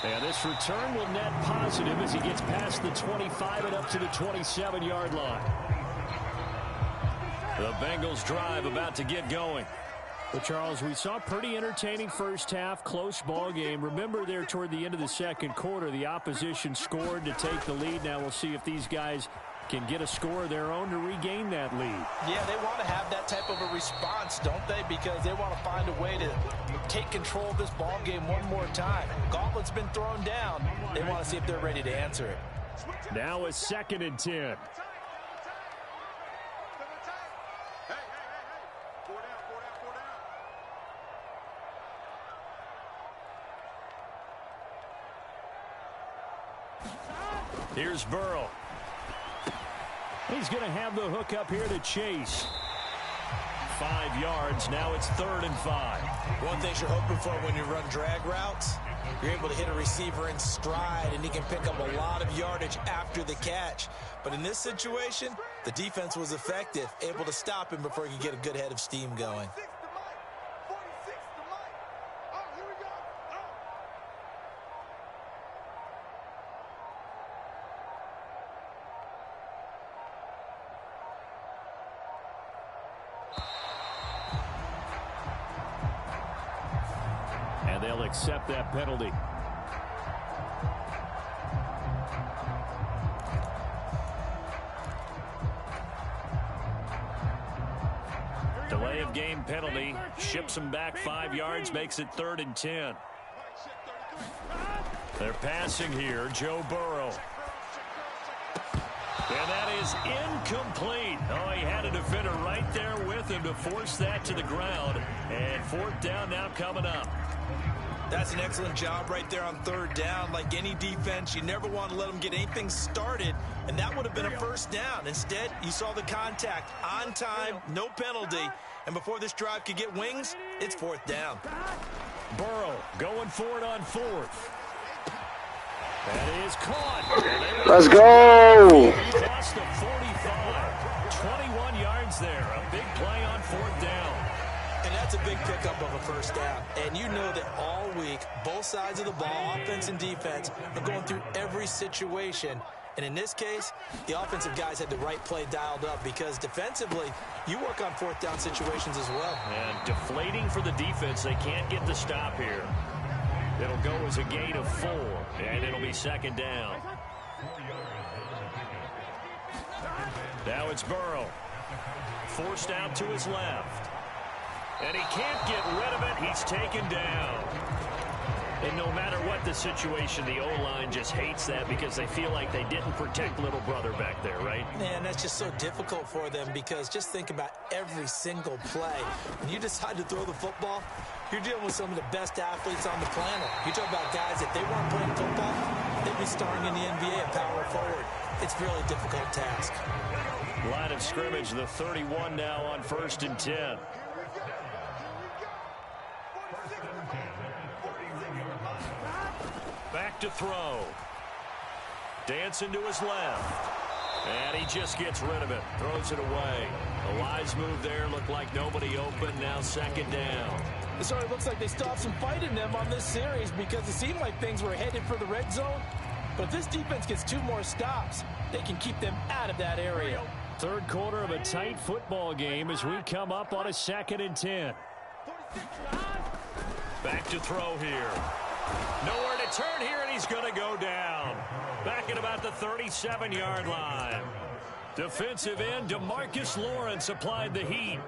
And this return will net positive as he gets past the 25 and up to the 27-yard line. The Bengals drive about to get going. Well, Charles, we saw a pretty entertaining first half, close ball game. Remember there toward the end of the second quarter, the opposition scored to take the lead. Now we'll see if these guys can get a score of their own to regain that lead. Yeah, they want to have that type of a response, don't they? Because they want to find a way to take control of this ball game one more time. Gauntlet's been thrown down. They want to see if they're ready to answer it. Now a 2nd and 10. Here's Burrow. He's going to have the hook up here to Chase. 5 yards. Now it's 3rd and 5. One thing you're hoping for when you run drag routes, You're able to hit a receiver in stride, and he can pick up a lot of yardage after the catch. But in this situation, the defense was effective, able to stop him before he could get a good head of steam going. And they'll accept that penalty. Delay of game penalty. Ships them back 5 yards, makes it 3rd and 10. They're passing here. Joe Burrow. And that is incomplete. Oh, he had a defender right there with him to force that to the ground. And 4th down now coming up. That's an excellent job right there on 3rd down. Like any defense, you never want to let them get anything started, and that would have been a 1st down. Instead, you saw the contact on time, no penalty, and before this drive could get wings, it's 4th down. Burrow going for it on 4th. That is caught. Let's go. Across the 45. 21 yards there. A big play on 4th down. And that's a big pickup of a 1st down. And you know that all week, both sides of the ball, offense and defense, are going through every situation. And in this case, the offensive guys had the right play dialed up because defensively, you work on 4th down situations as well. And deflating for the defense. They can't get the stop here. It'll go as a gain of 4, and it'll be 2nd down. Now it's Burrow. Forced out to his left. And he can't get rid of it. He's taken down. And no matter what the situation, the O-line just hates that because they feel like they didn't protect little brother back there, right? Man, that's just so difficult for them because just think about every single play. When you decide to throw the football, you're dealing with some of the best athletes on the planet. You talk about guys, if they weren't playing football, they'd be starring in the NBA and power forward. It's a really difficult task. Line of scrimmage, the 31 now on 1st and 10. Back to throw. Dancing to his left. And he just gets rid of it. Throws it away. A wise move there. Looked like nobody open. Now 2nd down. It sort of looks like they still have some fight in them on this series because it seemed like things were headed for the red zone. But if this defense gets 2 more stops, they can keep them out of that area. 3rd quarter of a tight football game as we come up on a 2nd and 10. Back to throw here. Nowhere to turn here, and he's going to go down. Back at about the 37-yard line. Defensive end DeMarcus Lawrence applied the heat.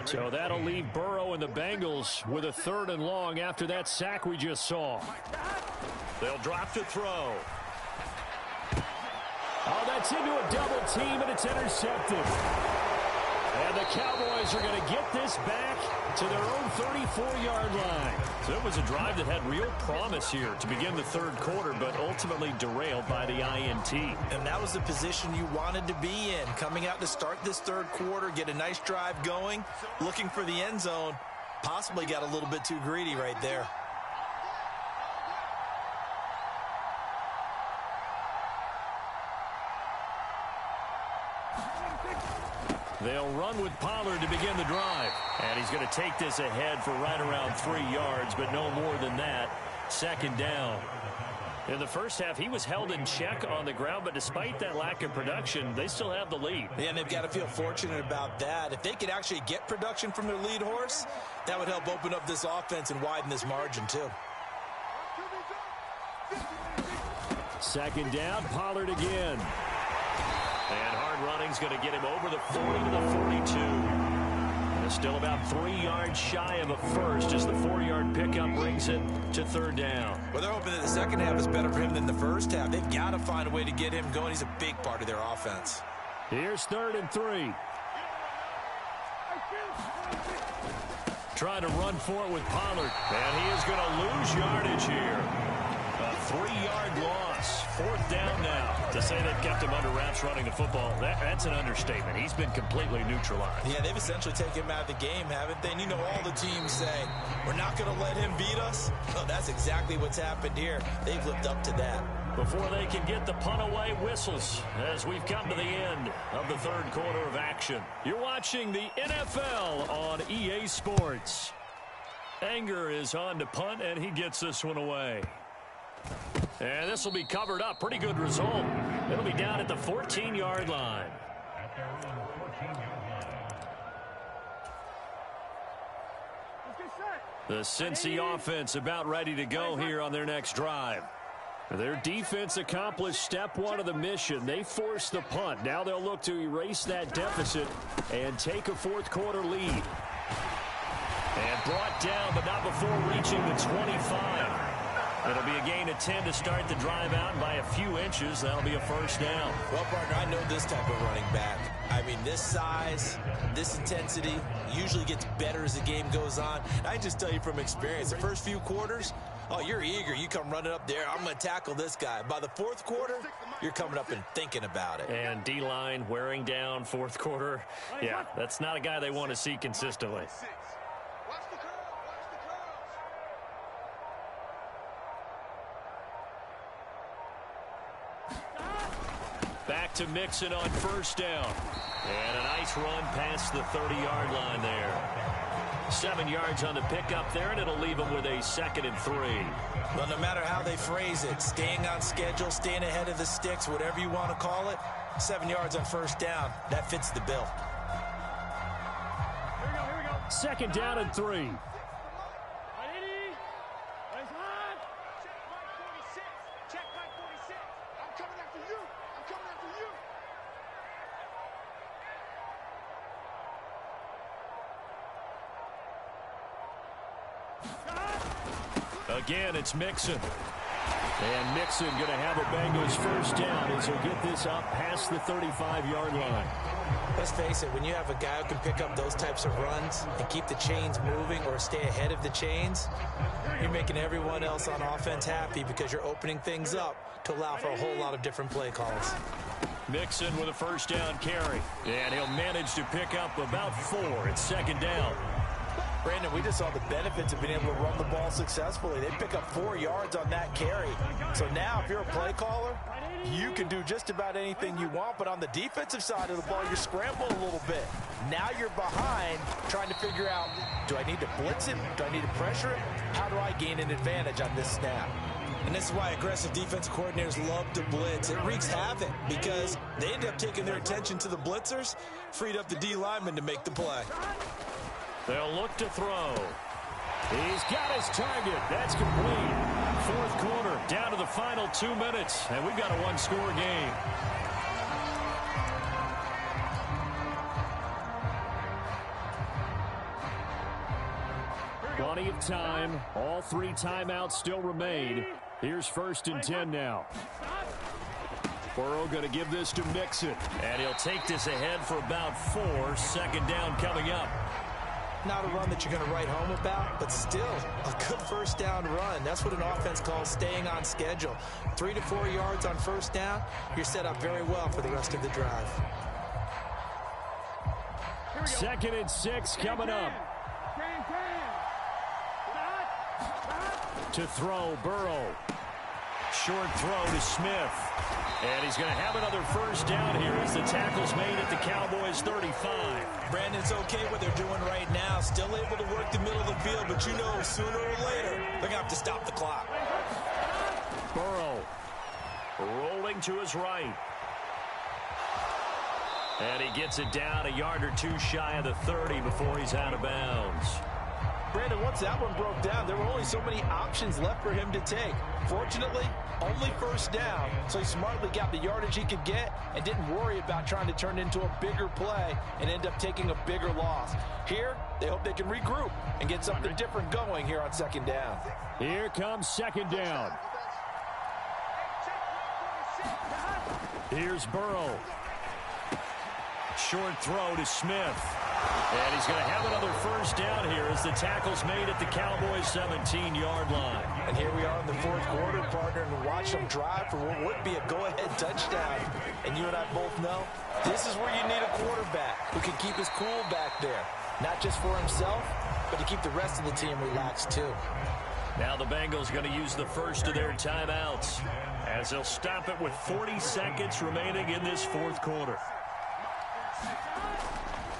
So that'll leave Burrow and the Bengals with a 3rd and long after that sack we just saw. They'll drop to throw. Oh, that's into a double team, and it's intercepted. And the Cowboys are going to get this back to their own 34-yard line. So it was a drive that had real promise here to begin the 3rd quarter, but ultimately derailed by the INT. And that was the position you wanted to be in. Coming out to start this 3rd quarter, get a nice drive going, looking for the end zone. Possibly got a little bit too greedy right there. They'll run with Pollard to begin the drive. And he's going to take this ahead for right around 3 yards, but no more than that. 2nd down. In the first half, he was held in check on the ground, but despite that lack of production, they still have the lead. Yeah, and they've got to feel fortunate about that. If they could actually get production from their lead horse, that would help open up this offense and widen this margin, too. 2nd down, Pollard again. And hard running's going to get him over the 40 to the 42. And still about 3 yards shy of a first as the 4-yard pickup brings it to 3rd down. Well, they're hoping that the second half is better for him than the first half. They've got to find a way to get him going. He's a big part of their offense. Here's 3rd and 3. Trying to run for it with Pollard. And he is going to lose yardage here. A 3-yard loss. 4th down now. To say they've kept him under wraps running the football, that's an understatement. He's been completely neutralized. Yeah, they've essentially taken him out of the game, haven't they? And you know all the teams say, we're not going to let him beat us. Well, that's exactly what's happened here. They've lived up to that. Before they can get the punt away, whistles as we've come to the end of the third quarter of action. You're watching the NFL on EA Sports. Anger is on to punt, and he gets this one away. And this will be covered up. Pretty good result. It'll be down at the 14-yard line. The Cincy offense about ready to go here on their next drive. Their defense accomplished step one of the mission. They forced the punt. Now they'll look to erase that deficit and take a fourth quarter lead. And brought down, but not before reaching the 25. It'll be a gain of 10 to start the drive out by a few inches. That'll be a first down. Well, partner, I know this type of running back. I mean, this size, this intensity usually gets better as the game goes on. I just tell you from experience, the first few quarters, oh, you're eager. You come running up there. I'm going to tackle this guy. By the fourth quarter, you're coming up and thinking about it. And D-line wearing down fourth quarter. Yeah, that's not a guy they want to see consistently. Back to Mixon on first down. And a nice run past the 30-yard line there. 7 yards on the pickup there, and it'll leave them with a 2nd and 3. Well, no matter how they phrase it, staying on schedule, staying ahead of the sticks, whatever you want to call it, 7 yards on first down, that fits the bill. Here we go. 2nd down and 3. Again, it's Mixon. And Mixon going to have a Bengals first down as he'll get this up past the 35-yard line. Let's face it, when you have a guy who can pick up those types of runs and keep the chains moving or stay ahead of the chains, you're making everyone else on offense happy because you're opening things up to allow for a whole lot of different play calls. Mixon with a first down carry. And he'll manage to pick up about 4. It's 2nd down. Brandon, we just saw the benefits of being able to run the ball successfully. They pick up 4 yards on that carry. So now if you're a play caller, you can do just about anything you want. But on the defensive side of the ball, you're scrambling a little bit. Now you're behind trying to figure out, do I need to blitz him? Do I need to pressure him? How do I gain an advantage on this snap? And this is why aggressive defensive coordinators love to blitz. It wreaks havoc because they end up taking their attention to the blitzers, freed up the D lineman to make the play. They'll look to throw. He's got his target. That's complete. Fourth quarter, down to the final 2 minutes, and we've got a one-score game. Plenty of time. All 3 timeouts still remain. Here's 1st and 10 now. Burrow going to give this to Mixon, and he'll take this ahead for about 4. 2nd down coming up. Not a run that you're going to write home about, but still a good first down run. That's what an offense calls staying on schedule. 3 to 4 yards on first down, you're set up very well for the rest of the drive. 2nd and 6 coming up. To throw, Burrow. Short throw to Smith. And he's going to have another first down here as the tackle's made at the Cowboys' 35. Brandon's okay what they're doing right now. Still able to work the middle of the field, but you know sooner or later they're going to have to stop the clock. Burrow rolling to his right. And he gets it down a yard or 2 shy of the 30 before he's out of bounds. Brandon, once that one broke down, there were only so many options left for him to take. Fortunately, only first down, so he smartly got the yardage he could get and didn't worry about trying to turn it into a bigger play and end up taking a bigger loss. Here, they hope they can regroup and get something different going here on 2nd down. Here comes 2nd down. Here's Burrow. Short throw to Smith. And he's going to have another first down here as the tackle's made at the Cowboys' 17-yard line. And here we are in the fourth quarter, partner, and watch them drive for what would be a go-ahead touchdown. And you and I both know this is where you need a quarterback who can keep his cool back there. Not just for himself, but to keep the rest of the team relaxed too. Now the Bengals going to use the first of their timeouts as they'll stop it with 40 seconds remaining in this fourth quarter.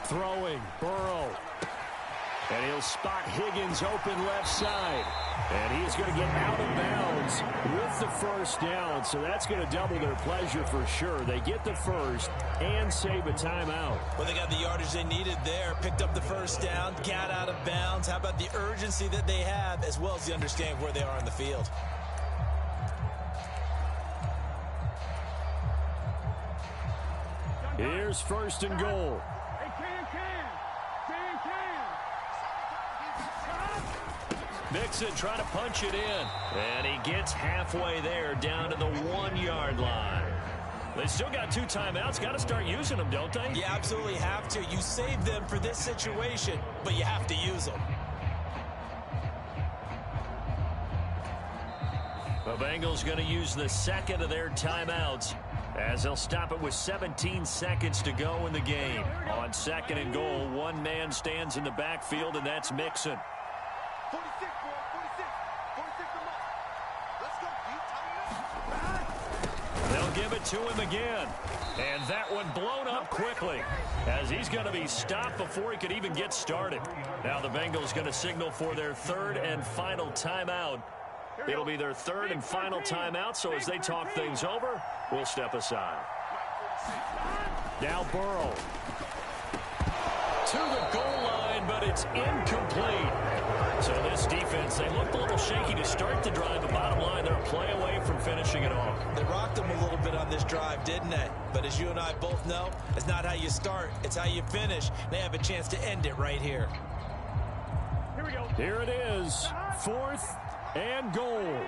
Throwing, Burrow. And he'll spot Higgins open left side. And he's going to get out of bounds with the first down. So that's going to double their pleasure for sure. They get the first and save a timeout. Well, they got the yardage they needed there. Picked up the first down, got out of bounds. How about the urgency that they have as well as the understanding where they are on the field? Here's first and goal. Mixon trying to punch it in. And he gets halfway there down to the 1-yard line. They still got 2 timeouts. Got to start using them, don't they? You absolutely have to. You save them for this situation, but you have to use them. The Bengals going to use the second of their timeouts as they'll stop it with 17 seconds to go in the game. On second and goal, one man stands in the backfield, and that's Mixon. 46, boy, 46. 46 to Let's go, They'll give it to him again. And that one blown up quickly as he's going to be stopped before he could even get started. Now the Bengals going to signal for their third and final timeout. It'll be their third and final timeout, so as they talk things over, we'll step aside. Now Burrow. To the goal line, but it's incomplete. So this defense, they looked a little shaky to start the drive, but bottom line, they're a play away from finishing it off. They rocked them a little bit on this drive, didn't they? But as you and I both know, it's not how you start, it's how you finish. They have a chance to end it right here. Here we go. Here it is, fourth and goal. 11 MT,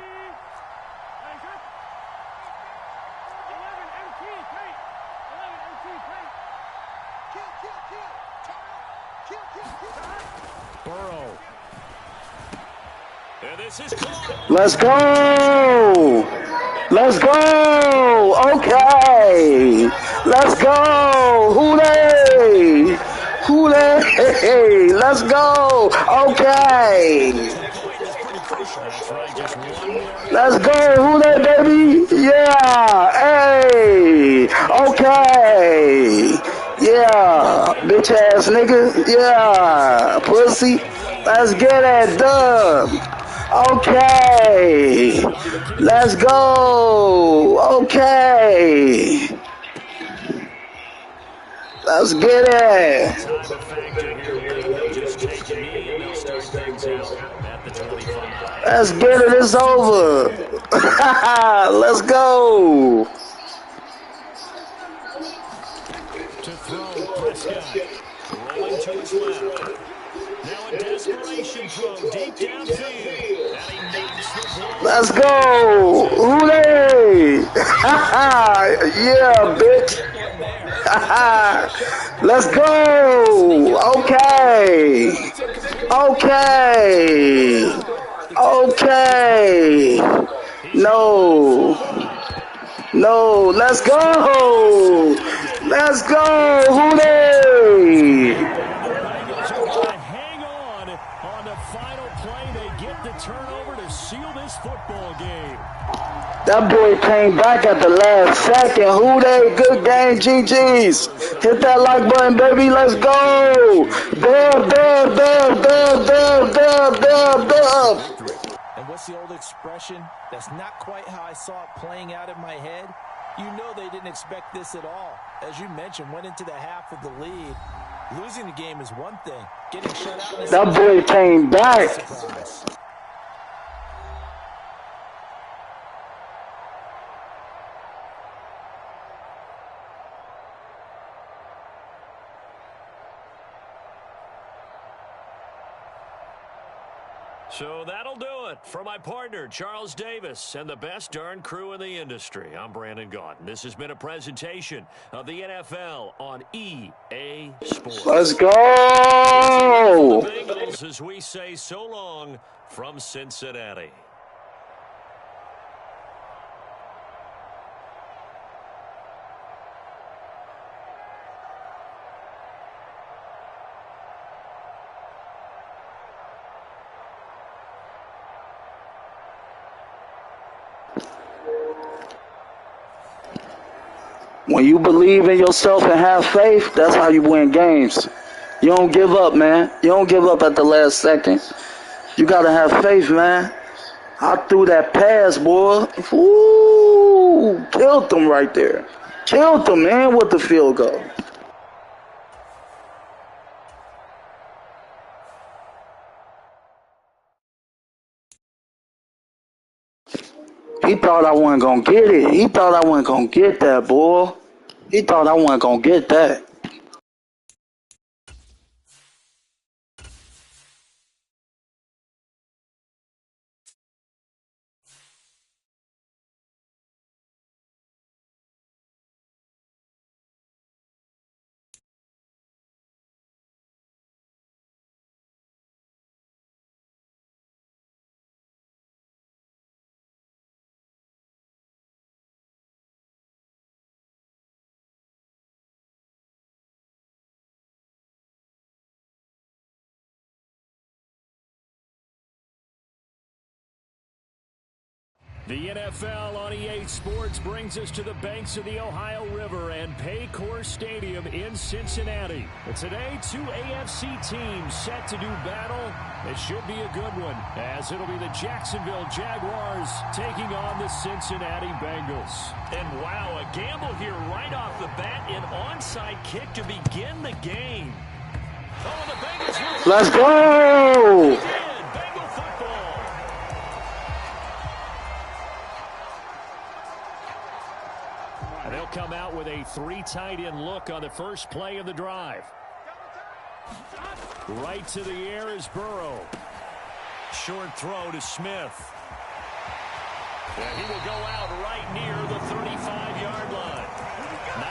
paint. 11 MT, paint. Kill. Turn. Kill. Burrow. And this is caught. Let's go! Let's go! Okay! Let's go! Hooray! Hooray! Let's go! Okay! Let's go! Hooray, baby! Yeah! Hey! Okay! Yeah! Bitch ass nigga! Yeah! Pussy! Let's get it done! Okay, let's go. Okay, let's get it. Let's get it. It's over. Let's go. To throw, Prescott rolling to his left. Now a desperation throw deep downfield. And he knocks the ball. Let's go. Hooray. Yeah, bitch. Let's go. Okay. Okay. Okay. No. Let's go. Let's go. Hooray. That boy came back at the last second. Who they? Good game, GG's. Hit that like button, baby. Let's go. Dub. And what's the old expression? That's not quite how I saw it playing out in my head. You know they didn't expect this at all. As you mentioned, went into the half with the lead. Losing the game is one thing. Getting shut out. That boy came back. Surprise. So that'll do it. For my partner, Charles Davis, and the best darn crew in the industry, I'm Brandon Gaudin. This has been a presentation of the NFL on EA Sports. Let's go! The Bengals, as we say so long from Cincinnati. When you believe in yourself and have faith, that's how you win games. You don't give up, man. You don't give up at the last second. You got to have faith, man. I threw that pass, boy. Ooh, killed them right there. Killed them, man, with the field goal. He thought I wasn't going to get it. He thought I wasn't going to get that, boy. He thought I wasn't going to get that. The NFL on EA Sports brings us to the banks of the Ohio River and Paycor Stadium in Cincinnati. And today, two AFC teams set to do battle. It should be a good one, as it'll be the Jacksonville Jaguars taking on the Cincinnati Bengals. And wow, a gamble here right off the bat, an onside kick to begin the game. Oh, the Bengals. Let's go! Bengal football. They'll come out with a three tight end look on the first play of the drive. Right to the air is Burrow. Short throw to Smith. And he will go out right near the 35-yard line.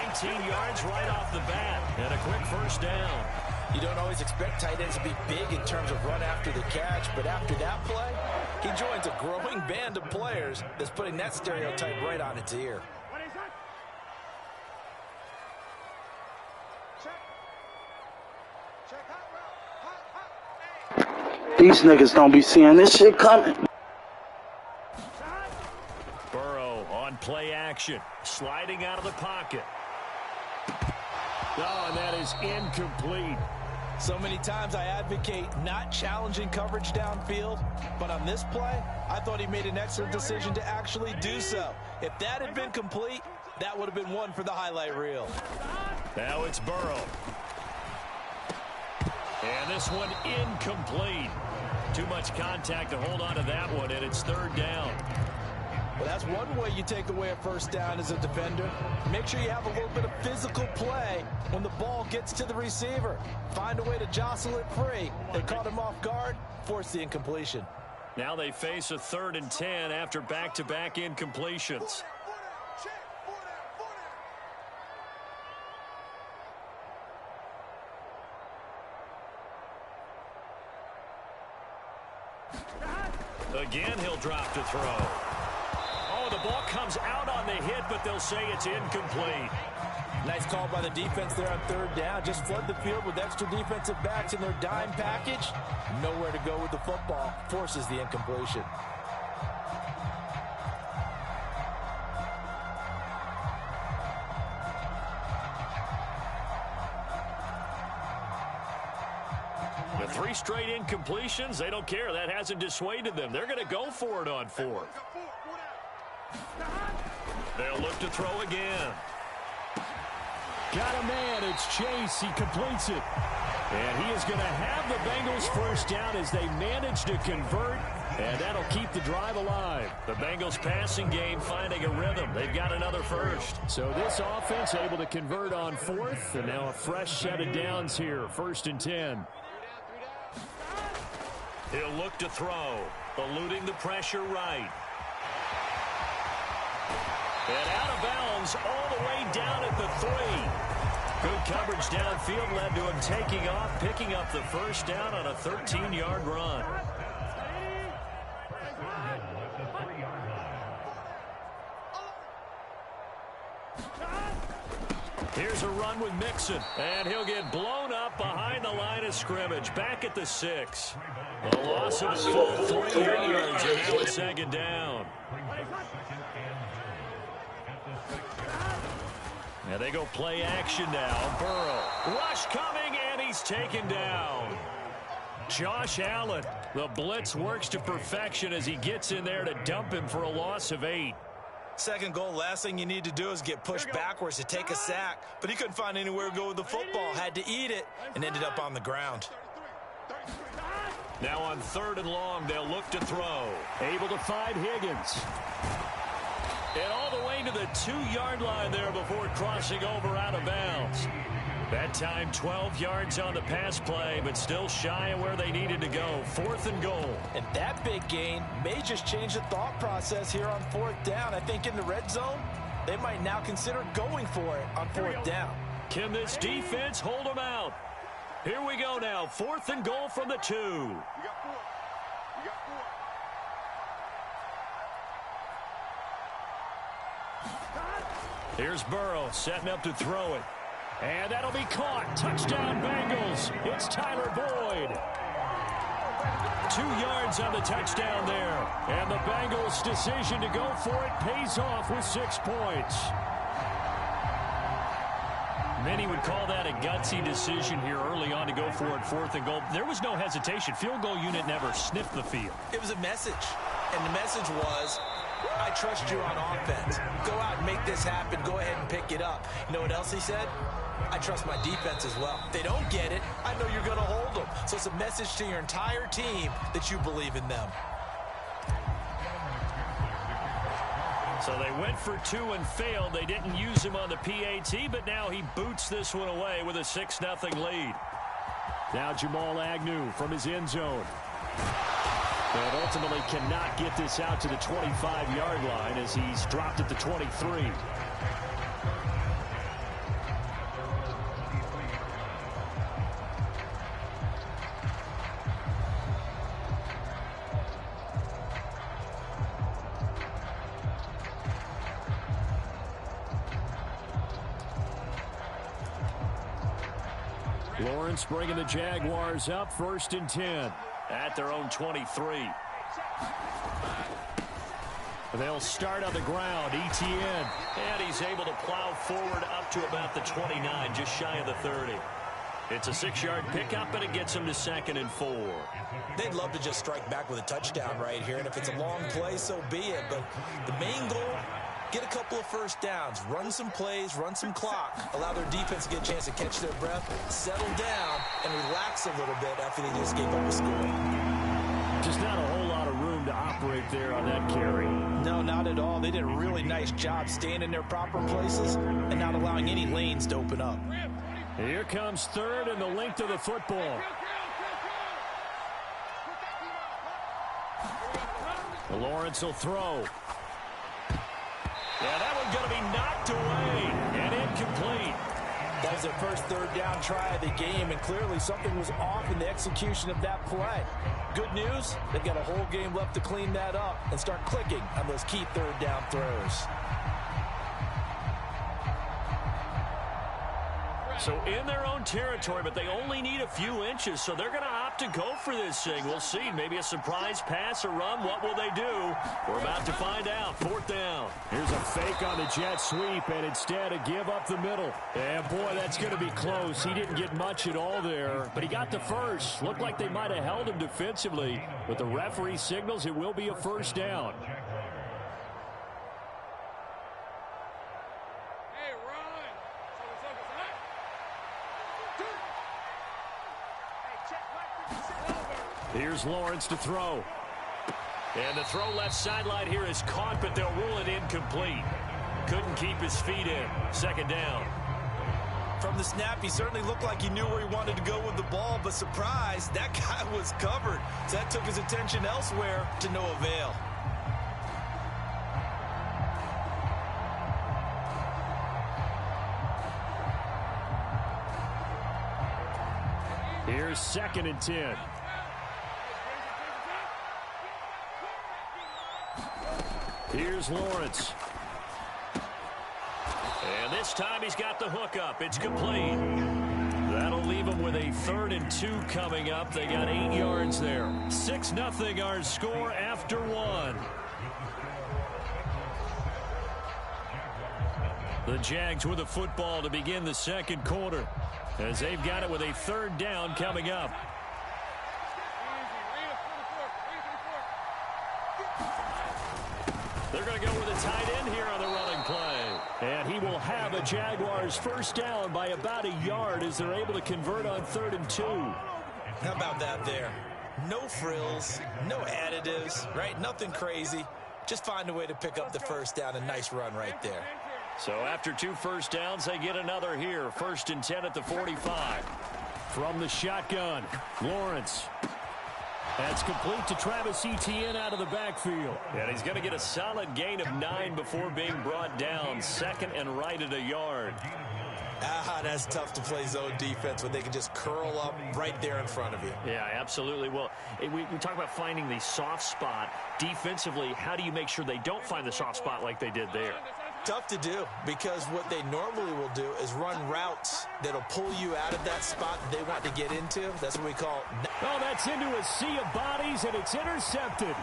19 yards right off the bat. And a quick first down. You don't always expect tight ends to be big in terms of run after the catch, but after that play, he joins a growing band of players that's putting that stereotype right on its ear. These niggas don't be seeing this shit coming. Burrow on play action. Sliding out of the pocket. Oh, and that is incomplete. So many times I advocate not challenging coverage downfield, but on this play, I thought he made an excellent decision to actually do so. If that had been complete, that would have been one for the highlight reel. Now it's Burrow. And this one incomplete. Too much contact to hold on to that one, and it's third down. Well, that's one way you take away a first down as a defender. Make sure you have a little bit of physical play when the ball gets to the receiver. Find a way to jostle it free. They caught him off guard, forced the incompletion. Now they face a 3rd and 10 after back-to-back incompletions. Again, he'll drop to throw. Oh, the ball comes out on the hit, but they'll say it's incomplete. Nice call by the defense there on 3rd down. Just flood the field with extra defensive backs in their dime package. Nowhere to go with the football. Forces the incompletion. The 3 straight incompletions, they don't care. That hasn't dissuaded them. They're going to go for it on 4th. They'll look to throw again. Got a man. It's Chase. He completes it. And he is going to have the Bengals first down as they manage to convert. And that'll keep the drive alive. The Bengals passing game finding a rhythm. They've got another first. So this offense able to convert on 4th. And now a fresh set of downs here. 1st and 10. He'll look to throw, eluding the pressure right. And out of bounds all the way down at the 3. Good coverage downfield led to him taking off, picking up the first down on a 13-yard run. Here's a run with Mixon, and he'll get blown up behind the line of scrimmage, back at the 6. A loss of a full 3 yards, and now it's second down. Now they go play action now. Burrow, rush coming, and he's taken down. Josh Allen, the blitz works to perfection as he gets in there to dump him for a loss of 8. Second goal, last thing you need to do is get pushed backwards to take a sack. But he couldn't find anywhere to go with the football. Had to eat it and ended up on the ground. Now on 3rd and long, they'll look to throw. Able to find Higgins. And all the way to the 2-yard line there before crossing over out of bounds. That time 12 yards on the pass play, but still shy of where they needed to go. 4th and goal. And that big gain may just change the thought process here on 4th down. I think in the red zone, they might now consider going for it on 4th down. Can this defense hold them out? Here we go now. 4th and goal from the 2. You got 4. You got 4. Here's Burrow setting up to throw it. And that'll be caught. Touchdown, Bengals. It's Tyler Boyd. 2 yards on the touchdown there. And the Bengals' decision to go for it pays off with 6 points. Many would call that a gutsy decision here early on to go for it 4th and goal. There was no hesitation. Field goal unit never sniffed the field. It was a message. And the message was, I trust you on offense. Go out and make this happen. Go ahead and pick it up. You know what else he said? I trust my defense as well. If they don't get it, I know you're going to hold them. So it's a message to your entire team that you believe in them. So they went for 2 and failed. They didn't use him on the PAT, but now he boots this one away with a 6-0 lead. Now Jamal Agnew from his end zone. And ultimately cannot get this out to the 25-yard line as he's dropped at the 23. Lawrence bringing the Jaguars up 1st and 10 at their own 23. They'll start on the ground. ETN. And he's able to plow forward up to about the 29, just shy of the 30. It's a 6-yard pickup, and it gets him to 2nd and 4. They'd love to just strike back with a touchdown right here, and if it's a long play, so be it. But the main goal, get a couple of first downs, run some plays, run some clock, allow their defense to get a chance to catch their breath, settle down, and relax a little bit after they just gave up a score. Just not a whole lot of room to operate there on that carry. No, not at all. They did a really nice job staying in their proper places and not allowing any lanes to open up. Here comes 3rd and the length of the football. Lawrence will throw. Yeah, that one's going to be knocked away and incomplete. That was their first 3rd down try of the game, and clearly something was off in the execution of that play. Good news, they've got a whole game left to clean that up and start clicking on those key 3rd down throws. So in their own territory, but they only need a few inches, so they're going to opt to go for this thing. We'll see. Maybe a surprise pass or run. What will they do? We're about to find out. 4th down. Here's a fake on the jet sweep, and instead a give up the middle. And, boy, that's going to be close. He didn't get much at all there, but he got the first. Looked like they might have held him defensively, but the referee signals it will be a 1st down. Here's Lawrence to throw. And the throw left sideline here is caught, but they'll rule it incomplete. Couldn't keep his feet in. 2nd down. From the snap, he certainly looked like he knew where he wanted to go with the ball, but surprise, that guy was covered. So that took his attention elsewhere to no avail. Here's 2nd and 10. Here's Lawrence. And this time he's got the hook up. It's complete. That'll leave him with a 3rd and 2 coming up. They got 8 yards there. 6-0 our score after 1. The Jags with the football to begin the 2nd quarter, as they've got it with a 3rd down coming up. They're going to go with a tight end here on the running play. And he will have a Jaguars 1st down by about a yard as they're able to convert on 3rd and 2. How about that there? No frills, no additives, right? Nothing crazy. Just find a way to pick up the 1st down. A nice run right there. So after 2 first downs, they get another here. 1st and 10 at the 45. From the shotgun, Lawrence. That's complete to Travis Etienne out of the backfield. And he's going to get a solid gain of 9 before being brought down. 2nd and right at a yard. That's tough to play zone defense when they can just curl up right there in front of you. Yeah, absolutely. Well, we talk about finding the soft spot. Defensively, how do you make sure they don't find the soft spot like they did there? Tough to do, because what they normally will do is run routes that'll pull you out of that spot they want to get into. That's what we call... Oh, that's into a sea of bodies, and it's intercepted.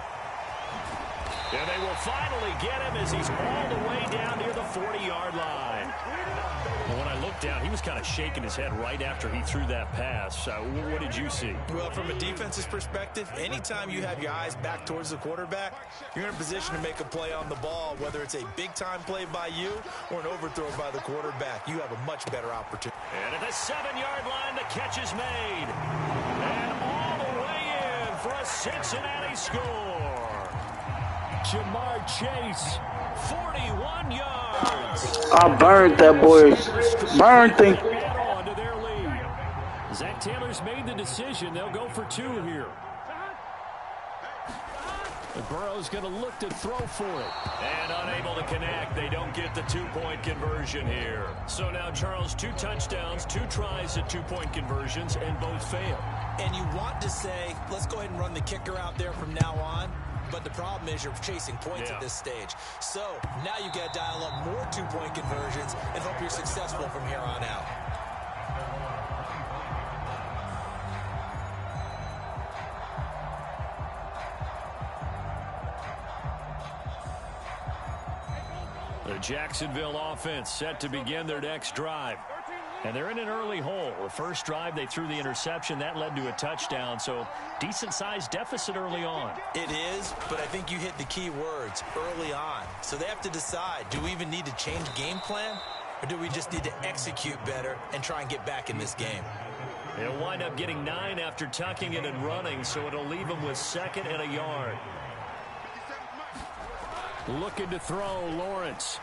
And they will finally get him as he's all the way down near the 40-yard line. Well, when I looked down, he was kind of shaking his head right after he threw that pass. What did you see? Well, from a defense's perspective, anytime you have your eyes back towards the quarterback, you're in a position to make a play on the ball, whether it's a big-time play by you or an overthrow by the quarterback. You have a much better opportunity. And at the 7-yard line, the catch is made. And all the way in for a Cincinnati score. Jamar Chase, 41 yards. I burned that boy. Burned him. Add on to their lead. Zach Taylor's made the decision. They'll go for 2 here. Burrow's going to look to throw for it. And unable to connect. They don't get the 2-point conversion here. So now, Charles, 2 touchdowns, 2 tries at 2-point conversions, and both fail. And you want to say, let's go ahead and run the kicker out there from now on. But the problem is you're chasing points at this stage. So now you got to dial up more 2-point conversions and hope you're successful from here on out. The Jacksonville offense set to begin their next drive. And they're in an early hole. The first drive, they threw the interception. That led to a touchdown. So decent-sized deficit early on. It is, but I think you hit the key words, early on. So they have to decide, do we even need to change game plan? Or do we just need to execute better and try and get back in this game? They'll wind up getting 9 after tucking it and running, so it'll leave them with 2nd and a yard. Looking to throw, Lawrence.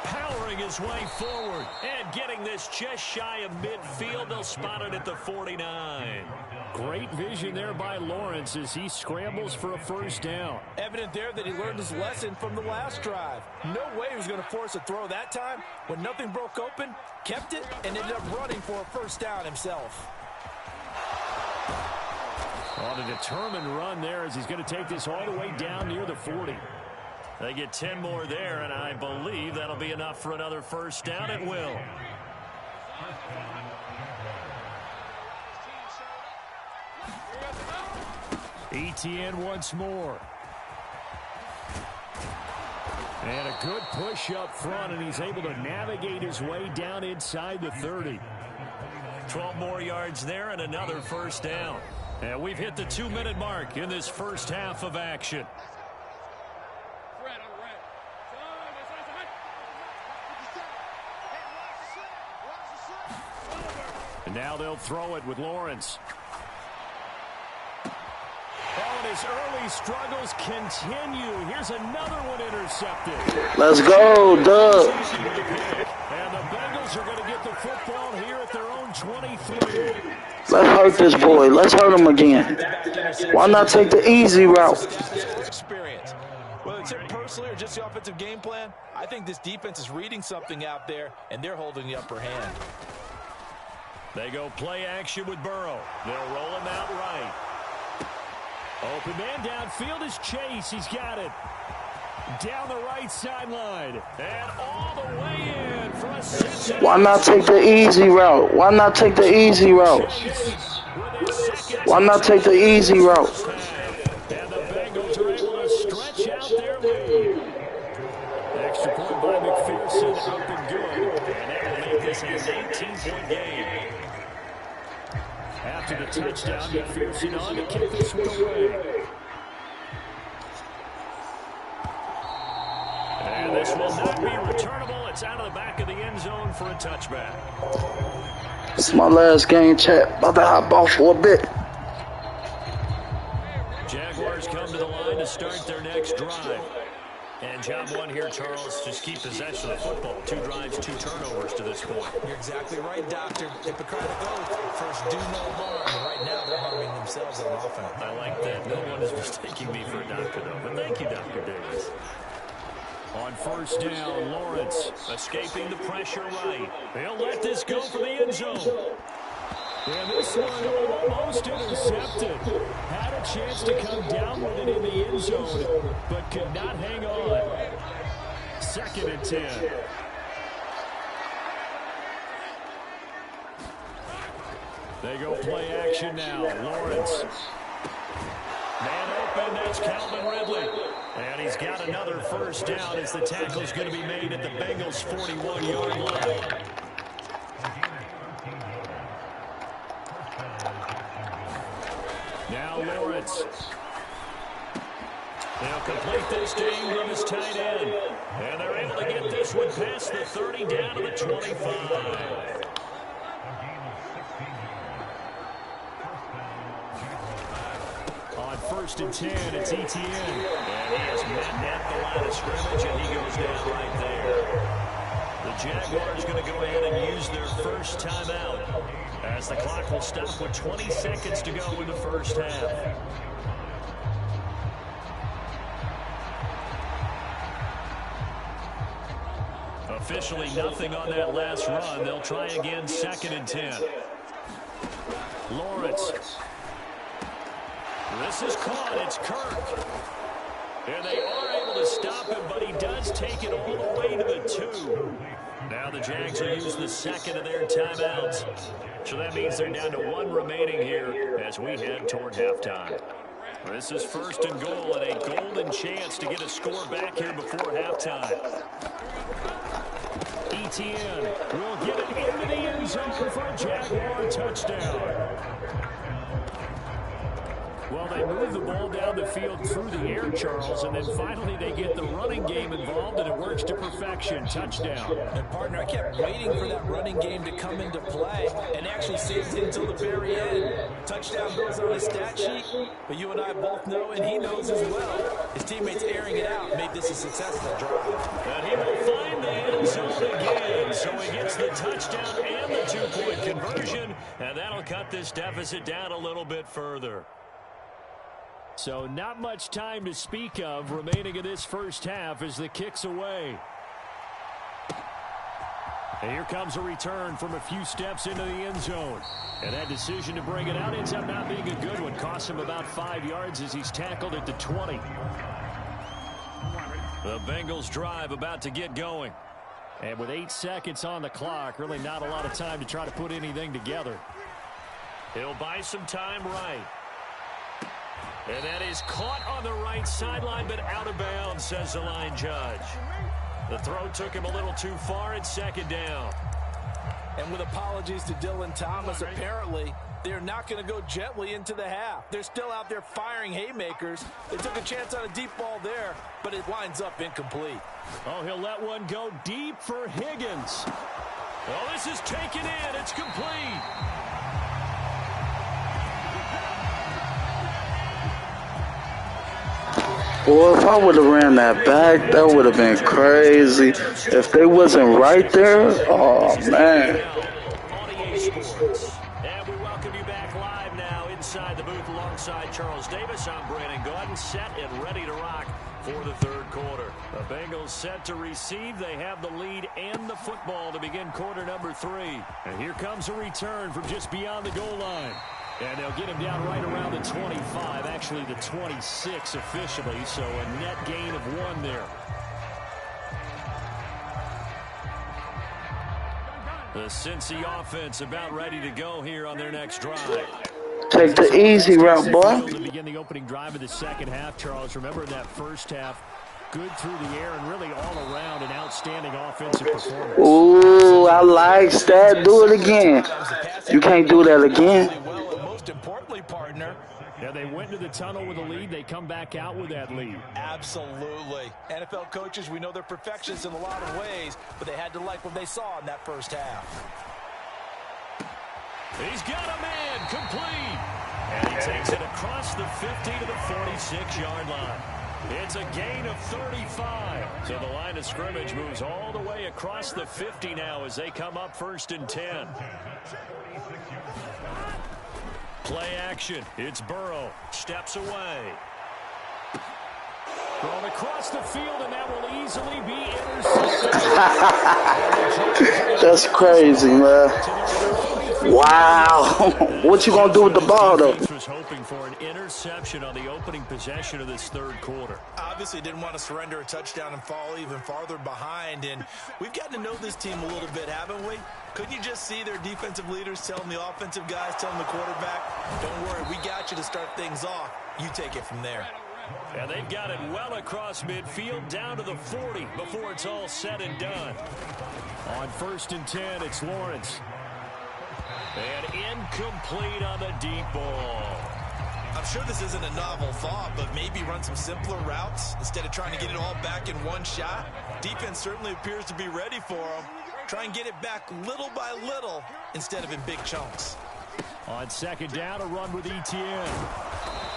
Powering his way forward and getting this just shy of midfield. They'll spot it at the 49. Great vision there by Lawrence as he scrambles for a 1st down. Evident there that he learned his lesson from the last drive. No way he was going to force a throw that time. When nothing broke open, kept it, and ended up running for a 1st down himself. On a determined run there as he's going to take this all the way down near the 40. They get 10 more there, and I believe that'll be enough for another 1st down. It will. Etienne once more. And a good push up front, and he's able to navigate his way down inside the 30. 12 more yards there and another 1st down. And we've hit the 2-minute mark in this first half of action. And now they'll throw it with Lawrence. Oh, and his early struggles continue. Here's another one intercepted. intercepted. Let's go, Doug. And the Bengals are going to get the football here at their own 23. Let's hurt this boy. Let's hurt him again. Why not take the easy route? Experience. Whether it's him personally or just the offensive game plan, I think this defense is reading something out there, and they're holding the upper hand. They go play action with Burrow. They'll roll him out right. Open man downfield is Chase. He's got it. Down the right sideline. And all the way in for a Cincinnati. Why not take the easy route? Why not take the easy route? Why not take the easy route? And the Bengals are able to stretch out their lead. Extra point by McPherson, up and good. And that will make this a 19-point game. After the touchdown, McPherson on to kick this one away. And this will not be returnable. It's out of the back of the end zone for a touchback. It's my last game, chat. About to hop off for a bit. Jaguars come to the line to start their next drive. And job one here, Charles, just keep possession of the football. 2 drives, 2 turnovers to this point. You're exactly right, Doctor. Hippocratic oath. First, do no harm. And right now, they're harming themselves on offense. I like that. No one is mistaking me for a doctor, though. But thank you, Dr. Davis. On first down, Lawrence escaping the pressure right. They'll let this go for the end zone. And this one almost intercepted. Had a chance to come down with it in the end zone, but could not hang on. 2nd and 10. They go play action now. Lawrence. Man open, that's Calvin Ridley. And he's got another first down as the tackle's going to be made at the Bengals' 41-yard line. Now Lawrence. They'll complete this to Ingram as tight end. And they're able to get this one past the 30 down to the 25. On 1st and 10, it's Etienne. And he is met at the line of scrimmage, and he goes down right there. The Jaguars going to go ahead and use their first timeout, as the clock will stop with 20 seconds to go in the first half. Officially nothing on that last run. They'll try again, 2nd and 10. Lawrence. This is caught. It's Kirk. And they are able to stop him, but he does take it all the way to the 2. Now the Jags will use the 2nd of their timeouts. So that means they're down to 1 remaining here as we head toward halftime. This is 1st and goal and a golden chance to get a score back here before halftime. Etienne will get it into the end zone for a Jaguar touchdown. Well, they move the ball down the field through the air, Charles, and then finally they get the running game involved, and it works to perfection. Touchdown. And, partner, I kept waiting for that running game to come into play and actually saved it until the very end. Touchdown goes on his stat sheet, but you and I both know, and he knows as well, his teammates airing it out made this a successful drive. And he will find the end zone again, so he gets the touchdown and the 2-point conversion, and that'll cut this deficit down a little bit further. So not much time to speak of remaining in this first half as the kick's away. And here comes a return from a few steps into the end zone. And that decision to bring it out ends up not being a good one. Costs him about 5 yards as he's tackled at the 20. The Bengals drive about to get going. And with 8 seconds on the clock, really not a lot of time to try to put anything together. He'll buy some time right. And that is caught on the right sideline, but out of bounds, says the line judge. The throw took him a little too far. It's 2nd down. And with apologies to Dylan Thomas, apparently they're not going to go gently into the half. They're still out there firing haymakers. They took a chance on a deep ball there, but it winds up incomplete. Oh, he'll let one go deep for Higgins. Oh, this is taken in. It's complete. Boy, if I would have ran that back, that would have been crazy. If they wasn't right there, oh man. And we welcome you back live now inside the booth alongside Charles Davis. I'm Brandon Gordon, set and ready to rock for the third quarter. The Bengals set to receive. They have the lead and the football to begin quarter number 3. And here comes a return from just beyond the goal line. And they'll get him down right around the 25, actually the 26 officially, so a net gain of 1 there. The Cincy offense about ready to go here on their next drive. Take the easy route, boy. To begin the opening drive of the second half, Charles. Remember in that first half, good through the air and really all around an outstanding offensive performance. Ooh, I like that. Do it again. You can't do that again. Most importantly, partner, yeah, they went to the tunnel with a lead. They come back out with that lead. Absolutely. NFL coaches, we know they're perfectionists in a lot of ways, but they had to like what they saw in that first half. He's got a man complete. And he takes it across the 50 to the 46-yard line. It's a gain of 35. So the line of scrimmage moves all the way across the 50 now as they come up 1st and 10. Play action. It's Burrow. Steps away. Thrown across the field, and that will easily be intercepted. That's crazy, man. Wow. What you going to do with the ball, though? Was hoping for an interception on the opening possession of this third quarter. Obviously didn't want to surrender a touchdown and fall even farther behind. And we've gotten to know this team a little bit, haven't we? Couldn't you just see their defensive leaders telling the offensive guys, telling the quarterback, don't worry, we got you to start things off. You take it from there. And they've got it well across midfield down to the 40 before it's all said and done. On 1st and 10, it's Lawrence. And incomplete on the deep ball. I'm sure this isn't a novel thought, but maybe run some simpler routes instead of trying to get it all back in one shot. Defense certainly appears to be ready for them. Try and get it back little by little instead of in big chunks. On 2nd down, a run with Etienne.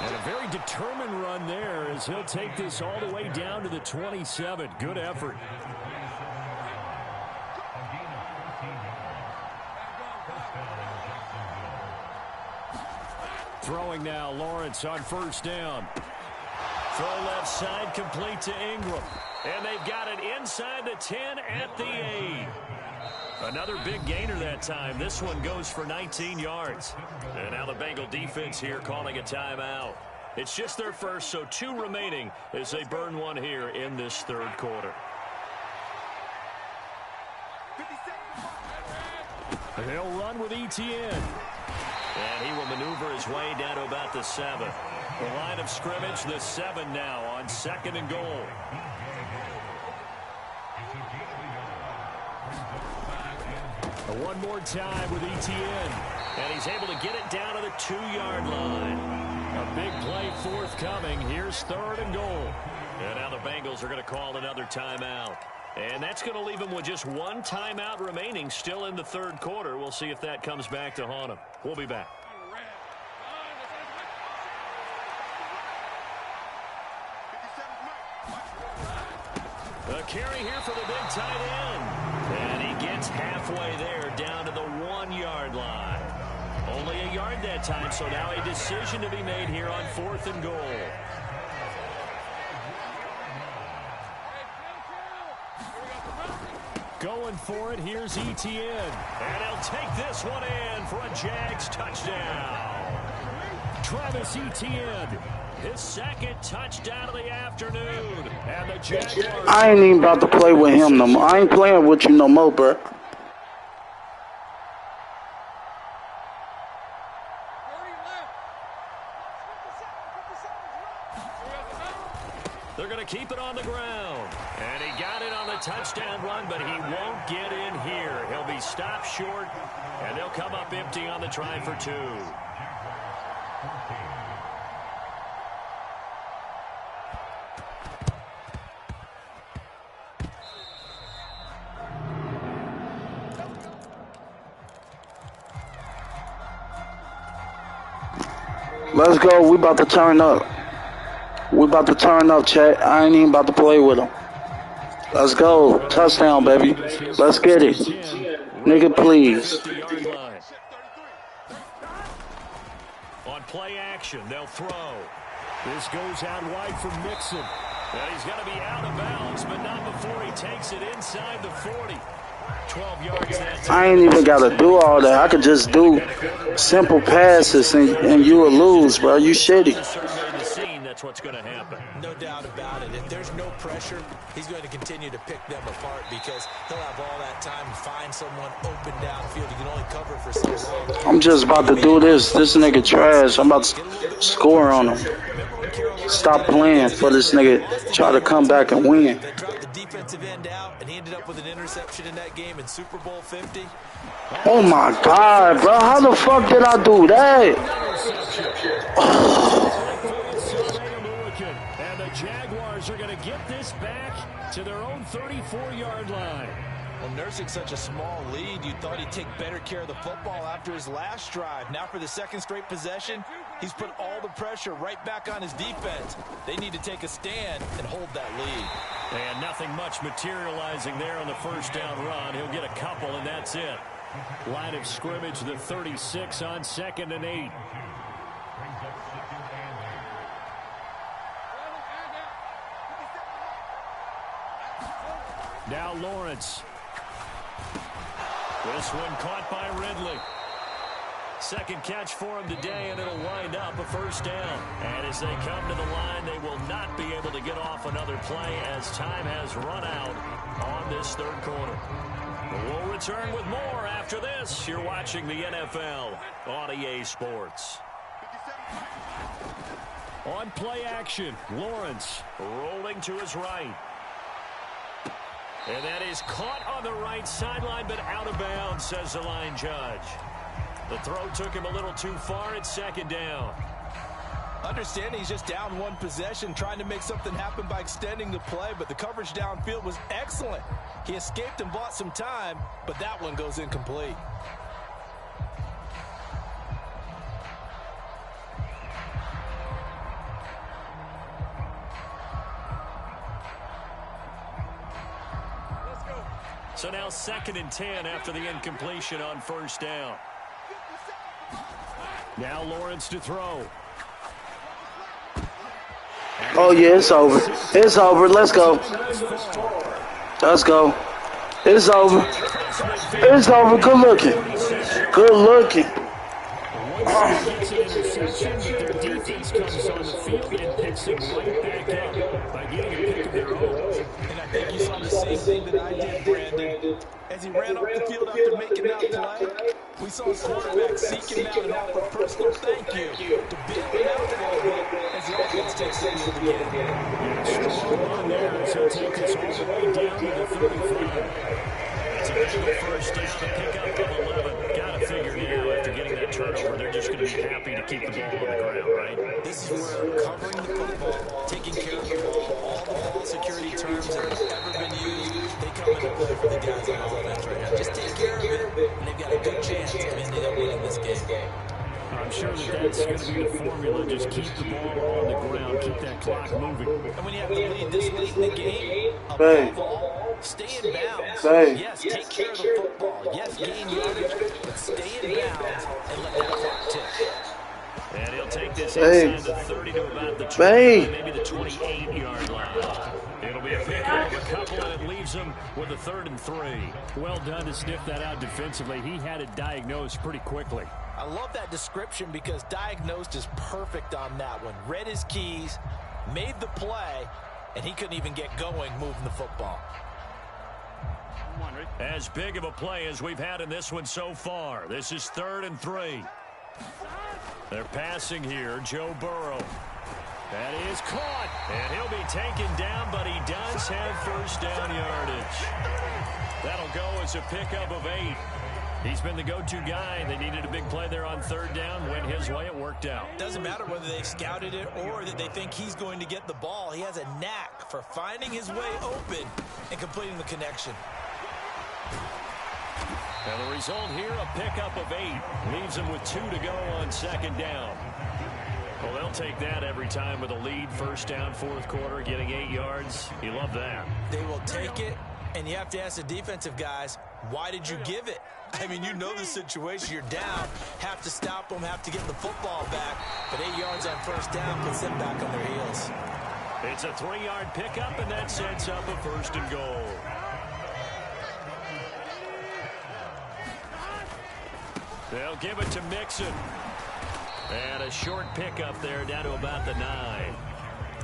And a very determined run there as he'll take this all the way down to the 27. Good effort. Throwing now, Lawrence on 1st down. Throw left side, complete to Ingram. And they've got it inside the 10 at the 8. Another big gainer that time. This one goes for 19 yards. And now the Bengal defense here calling a timeout. It's just their first, so 2 remaining as they burn one here in this third quarter. They'll run with Etienne. And he will maneuver his way down to about the 7. The line of scrimmage, the 7 now on 2nd and goal. One more time with Etienne. And he's able to get it down to the 2-yard line. A big play forthcoming. Here's 3rd and goal. And now the Bengals are going to call another timeout. And that's going to leave them with just 1 timeout remaining still in the third quarter. We'll see if that comes back to haunt them. We'll be back. A carry here for the big tight end. And he gets halfway there down to the 1-yard line. Only a yard that time, so now a decision to be made here on 4th and goal. Going for it, here's Etienne. And he'll take this one in for a Jags touchdown. Travis Etienne, his 2nd touchdown of the afternoon. And the Jaguars. I ain't even about to play with him no more. I ain't playing with you no more, bro. They're going to keep it on the ground. And he got it on the touchdown run, but he won't get in here. He'll be stopped short, and they'll come up empty on the try for 2. Let's go. We about to turn up. We about to turn up, chat. I ain't even about to play with him. Let's go. Touchdown, baby. Let's get it. Nigga, please. On play action, they'll throw. This goes out wide for Mixon. And he's going to be out of bounds, but not before he takes it inside the 40. 12 yards that time. I ain't even got to do all that. I could just do simple passes and you will lose, bro. You shitty. That's what's going to happen. No doubt about it. If there's no pressure, he's going to continue to pick them apart because he'll have all that time to find someone open downfield. He can only cover for so long. I'm just about to do this. This nigga trash. I'm about to score on him. Stop playing for this nigga. Try to come back and win. They dropped the defensive end out, and he ended up with an interception in that game in Super Bowl 50. Oh my God, bro. How the fuck did I do that? And the Jaguars are going to get this back to their own 34-yard line. Well, nursing such a small lead, you thought he'd take better care of the football after his last drive. Now for the second straight possession, he's put all the pressure right back on his defense. They need to take a stand and hold that lead. And nothing much materializing there on the first down run. He'll get a couple, and that's it. Line of scrimmage, the 36 on 2nd and 8. Now Lawrence. This one caught by Ridley. Second catch for him today, and it'll wind up a first down. And as they come to the line, they will not be able to get off another play as time has run out on this third quarter. We'll return with more after this. You're watching the NFL on EA Sports. On play action, Lawrence rolling to his right. And that is caught on the right sideline, but out of bounds, says the line judge. The throw took him a little too far at second down. Understanding he's just down one possession, trying to make something happen by extending the play, but the coverage downfield was excellent. He escaped and bought some time, but that one goes incomplete. So now 2nd and 10 after the incompletion on first down. Now Lawrence to throw. Oh, yeah, it's over. It's over. Let's go. Let's go. It's over. It's over. Good looking. Good looking. Gets an interception, but their defense comes on the field and picks him right back up by getting a pick of their own. And I think you saw the same thing that I did, Brandon. As he ran off the field after making that play, we saw his quarterback seek him out and offer a personal thank you to bail him out a little bit as the offense takes the field again. Strong on there as he'll take this all the way down to the 35. It's a big first down, a pickup of 11. Got to figure now after getting that turnover, they're just going to be happy to keep the ball on the ground, right? This is where covering the football, taking care of the ball, all the ball security terms that have ever been used, they come into play for the guys on offense right now. Just take care of it, and they've got a good chance of ending up winning this game. I'm sure that's going to be the formula. Just keep the ball on the ground, keep that clock moving. And when you have the lead this late in the game, above all, stay in bounds. Yes, take care of the football. Yes, gain yardage, but stay in bounds and let that clock tick. And he'll take this inside the 30 to about the 20, maybe the 28-yard line. It'll be a pickup of a couple, and it leaves him with a 3rd and 3. Well done to sniff that out defensively. He had it diagnosed pretty quickly. I love that description because diagnosed is perfect on that one. Read his keys, made the play, and he couldn't even get going moving the football. As big of a play as we've had in this one so far. This is 3rd and 3. They're passing here, Joe Burrow. That is caught, and he'll be taken down, but he does have first down yardage. That'll go as a pickup of 8. He's been the go-to guy. They needed a big play there on 3rd down. Went his way. It worked out. Doesn't matter whether they scouted it or that they think he's going to get the ball. He has a knack for finding his way open and completing the connection. And the result here, a pickup of 8. Leaves him with 2 to go on 2nd down. Well, they'll take that every time with a lead, first down, fourth quarter, getting 8 yards. You love that. They will take it, and you have to ask the defensive guys, why did you give it? I mean, you know the situation. You're down, have to stop them, have to get the football back. But 8 yards on first down puts them back on their heels. It's a 3-yard pickup, and that sets up a first and goal. They'll give it to Mixon. And a short pickup there down to about the 9.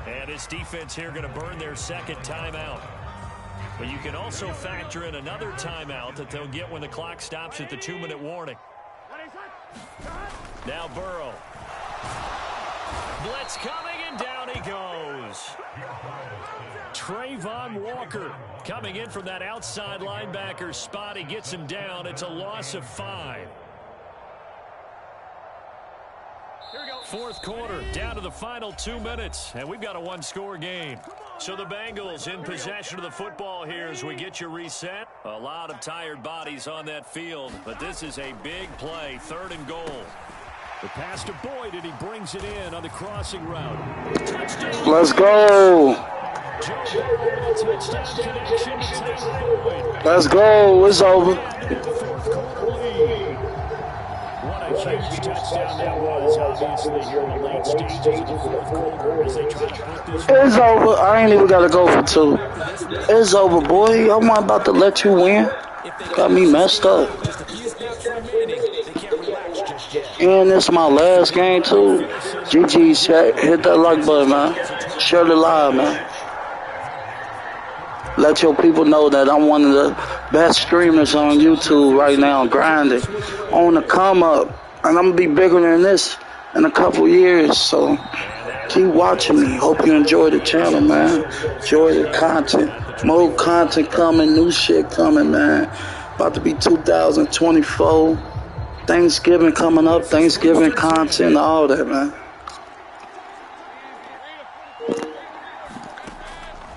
And this defense here going to burn their second timeout. But you can also factor in another timeout that they'll get when the clock stops at the 2-minute warning. Now Burrow. Blitz coming, and down he goes. Trayvon Walker coming in from that outside linebacker spot. He gets him down. It's a loss of 5. Fourth quarter, down to the final 2 minutes, and we've got a one-score game. So the Bengals in possession of the football here as we get you reset. A lot of tired bodies on that field, but this is a big play, 3rd and goal. The pass to Boyd, and he brings it in on the crossing route. Touchdown. Let's go. Touchdown connection to Tyler Boyd. Let's go. It's over. Fourth quarter lead. What a huge touchdown that was, obviously, here in the late stages of the fourth quarter as they try to put this. It's over. I ain't even got to go for 2. It's over, boy. I'm not about to let you win. Got me messed up. Just a few snaps remaining. They can't relax just yet. And it's my last game, too. GG's, hit that like button, man. Share the live, man. Let your people know that I'm one of the best streamers on YouTube right now, grinding on the come up. And I'm going to be bigger than this in a couple years. So keep watching me. Hope you enjoy the channel, man. Enjoy the content. More content coming, new shit coming, man. About to be 2024. Thanksgiving coming up, Thanksgiving content, all that, man.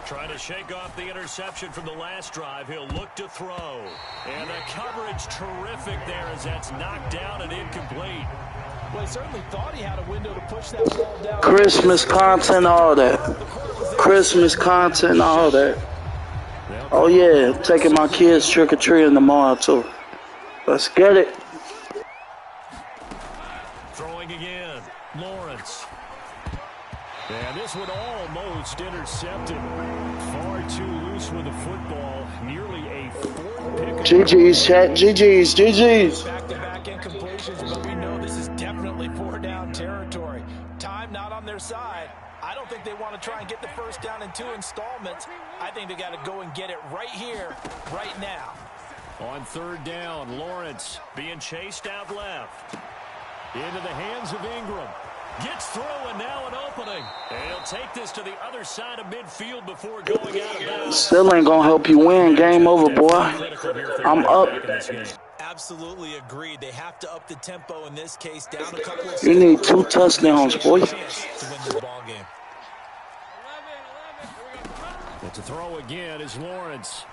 Trying to shake off the interception from the last drive. He'll look to throw. And the coverage terrific there as that's knocked down and incomplete. Well, he certainly thought he had a window to push that ball down. Christmas content, all that. Christmas content, all that. Oh, yeah, taking my kids trick-or-treating tomorrow, too. Let's get it. Throwing again. Lawrence. And this one almost intercepted. Far too loose with the football. Nearly a 4th pick. GG's, chat. GG's. GG's. Back-to-back incompletions, but we know this is definitely 4-down territory. Time not on their side. I don't think they want to try and get the first down in 2 installments. I think they got to go and get it right here, right now. On 3rd down, Lawrence being chased out left. Into the hands of Ingram. Gets through, and now an opening. And he'll take this to the other side of midfield before going out of bounds. Still ain't going to help you win. Game over, boy. I'm up. Absolutely agreed. They have to up the tempo in this case. Down a couple of You need 2 touchdowns, boy. to win this ball game. And to throw again is Lawrence.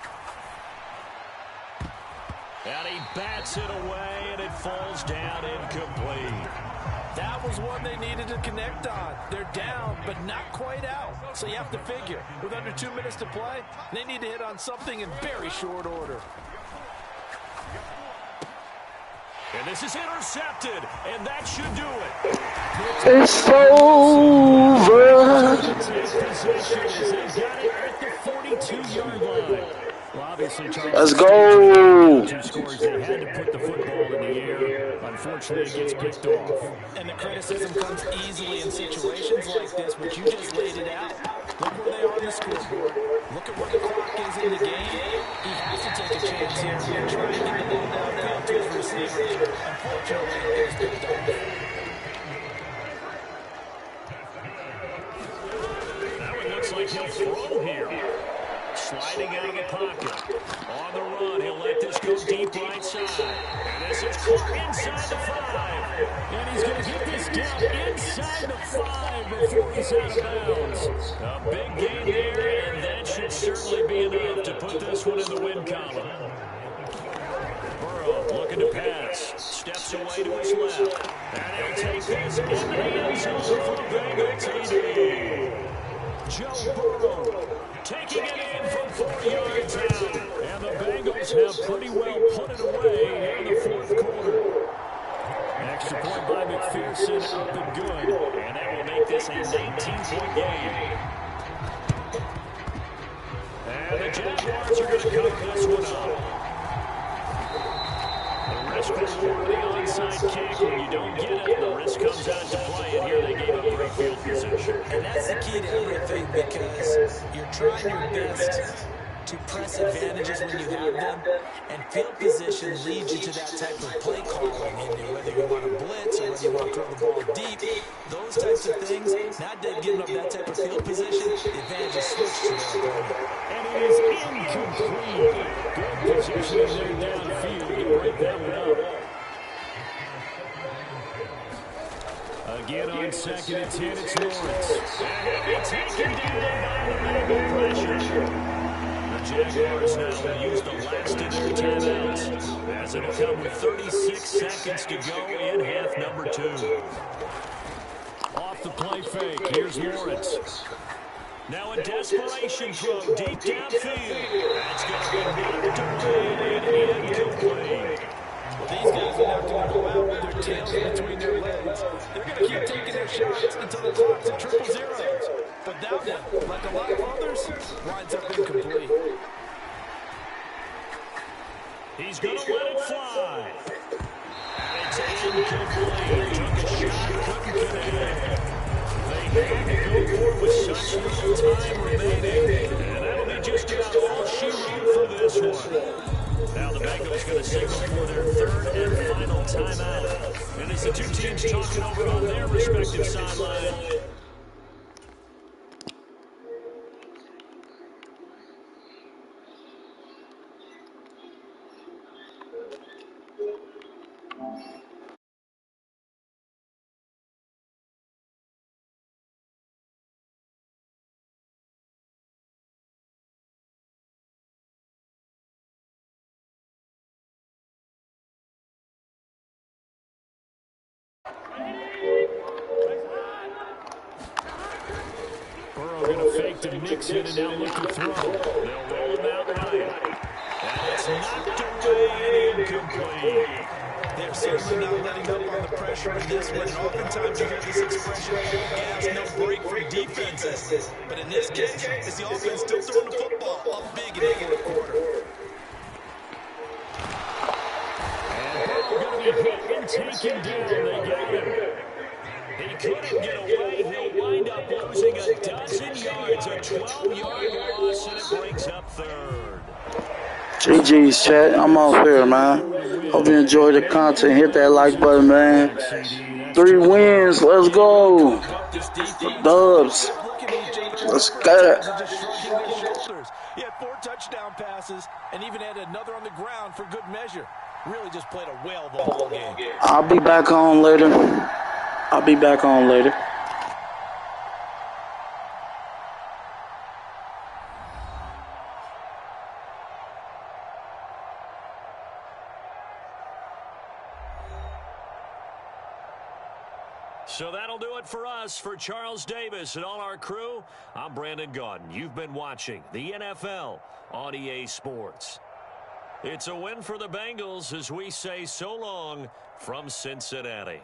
And he bats it away, and it falls down incomplete. That was one they needed to connect on. They're down, but not quite out. So you have to figure, with under 2 minutes to play, they need to hit on something in very short order. And this is intercepted, and that should do it. It's over. Let's go. 2 scores. They had to put the football in the air. Unfortunately, it gets picked off. And the criticism comes easily in situations like this, but you just laid it out. Look where they are on the scoreboard. Look at where the clock is in the game. He has to take a chance here and try and get the ball downfield to his receivers. Unfortunately, it was picked off. Now it looks like he'll throw here. Sliding out of the pocket. On the run, he'll let this go deep right side. And this is caught inside the 5. And he's going to get this down inside the 5 before he's out of bounds. A big gain there, and that should certainly be enough to put this one in the win column. Burrow looking looking to pass. Steps away to his left. And he'll take this into the end zone for a Bengal TD. Joe Burrow taking it in from 4 yards out. And the Bengals have pretty well put it away here in the fourth quarter. An extra point by McPherson up and good. And that will make this a 19-point game. And the Jaguars are going to cover this one up. The risk reward, the onside kick. When you don't get it, the risk comes out to play. And here they gave up great field position. And that's the key to everything, because you're trying your best to press advantages when you have them, and field position leads you to that type of play calling, whether you want to blitz or whether you want to throw the ball deep, those types of things. Not giving up that type of field position, the advantage is switched to their opponent. And it is incomplete. Good position there downfield to break that one up. Again on 2nd and 10, it's Lawrence. And he'll be taken down by the Bengal pressure. Jaguars now will use the last of their timeouts as it'll come with 36 seconds to go in half number 2. Off the play fake, here's Lawrence. Now a desperation throw deep downfield. That's going to be knocked away and incomplete. Well, these guys are not going to go out with their tails between their legs. They're going to keep taking their shots until the clock's at triple zeros. But that one, like a lot of others, winds up incomplete. He's going to let it fly. And it's incomplete. Took a shot, couldn't connect. They had to go for it with such little time remaining. And that'll be just about all she wrote for this one. Now the Bengals going to signal for their third and final timeout. And as the two teams talking over on their respective sideline. Burrow going to fake to mix it and now look to throw. They'll roll him out right. And it's knocked away and incomplete. They're certainly not letting up on the pressure in this one. And oftentimes you hear this expression, no gas, no break for defenses. But in this case, is the offense still throwing the football up big in the fourth quarter. And Burrow going to be hit and taken down. They got him. He couldn't get away. He'll wind up losing a dozen yards. A 12-yard loss, and it brings up third. GG's, chat. I'm off here, man. Hope you enjoy the content. Hit that like button, man. 3 wins. Let's go. Dubs. Let's get it. He had 4 touchdown passes and even had another on the ground for good measure. Really just played a whale the whole game. I'll be back on later. So that'll do it for us. For Charles Davis and all our crew, I'm Brandon Gaudin. You've been watching the NFL on EA Sports. It's a win for the Bengals as we say so long from Cincinnati.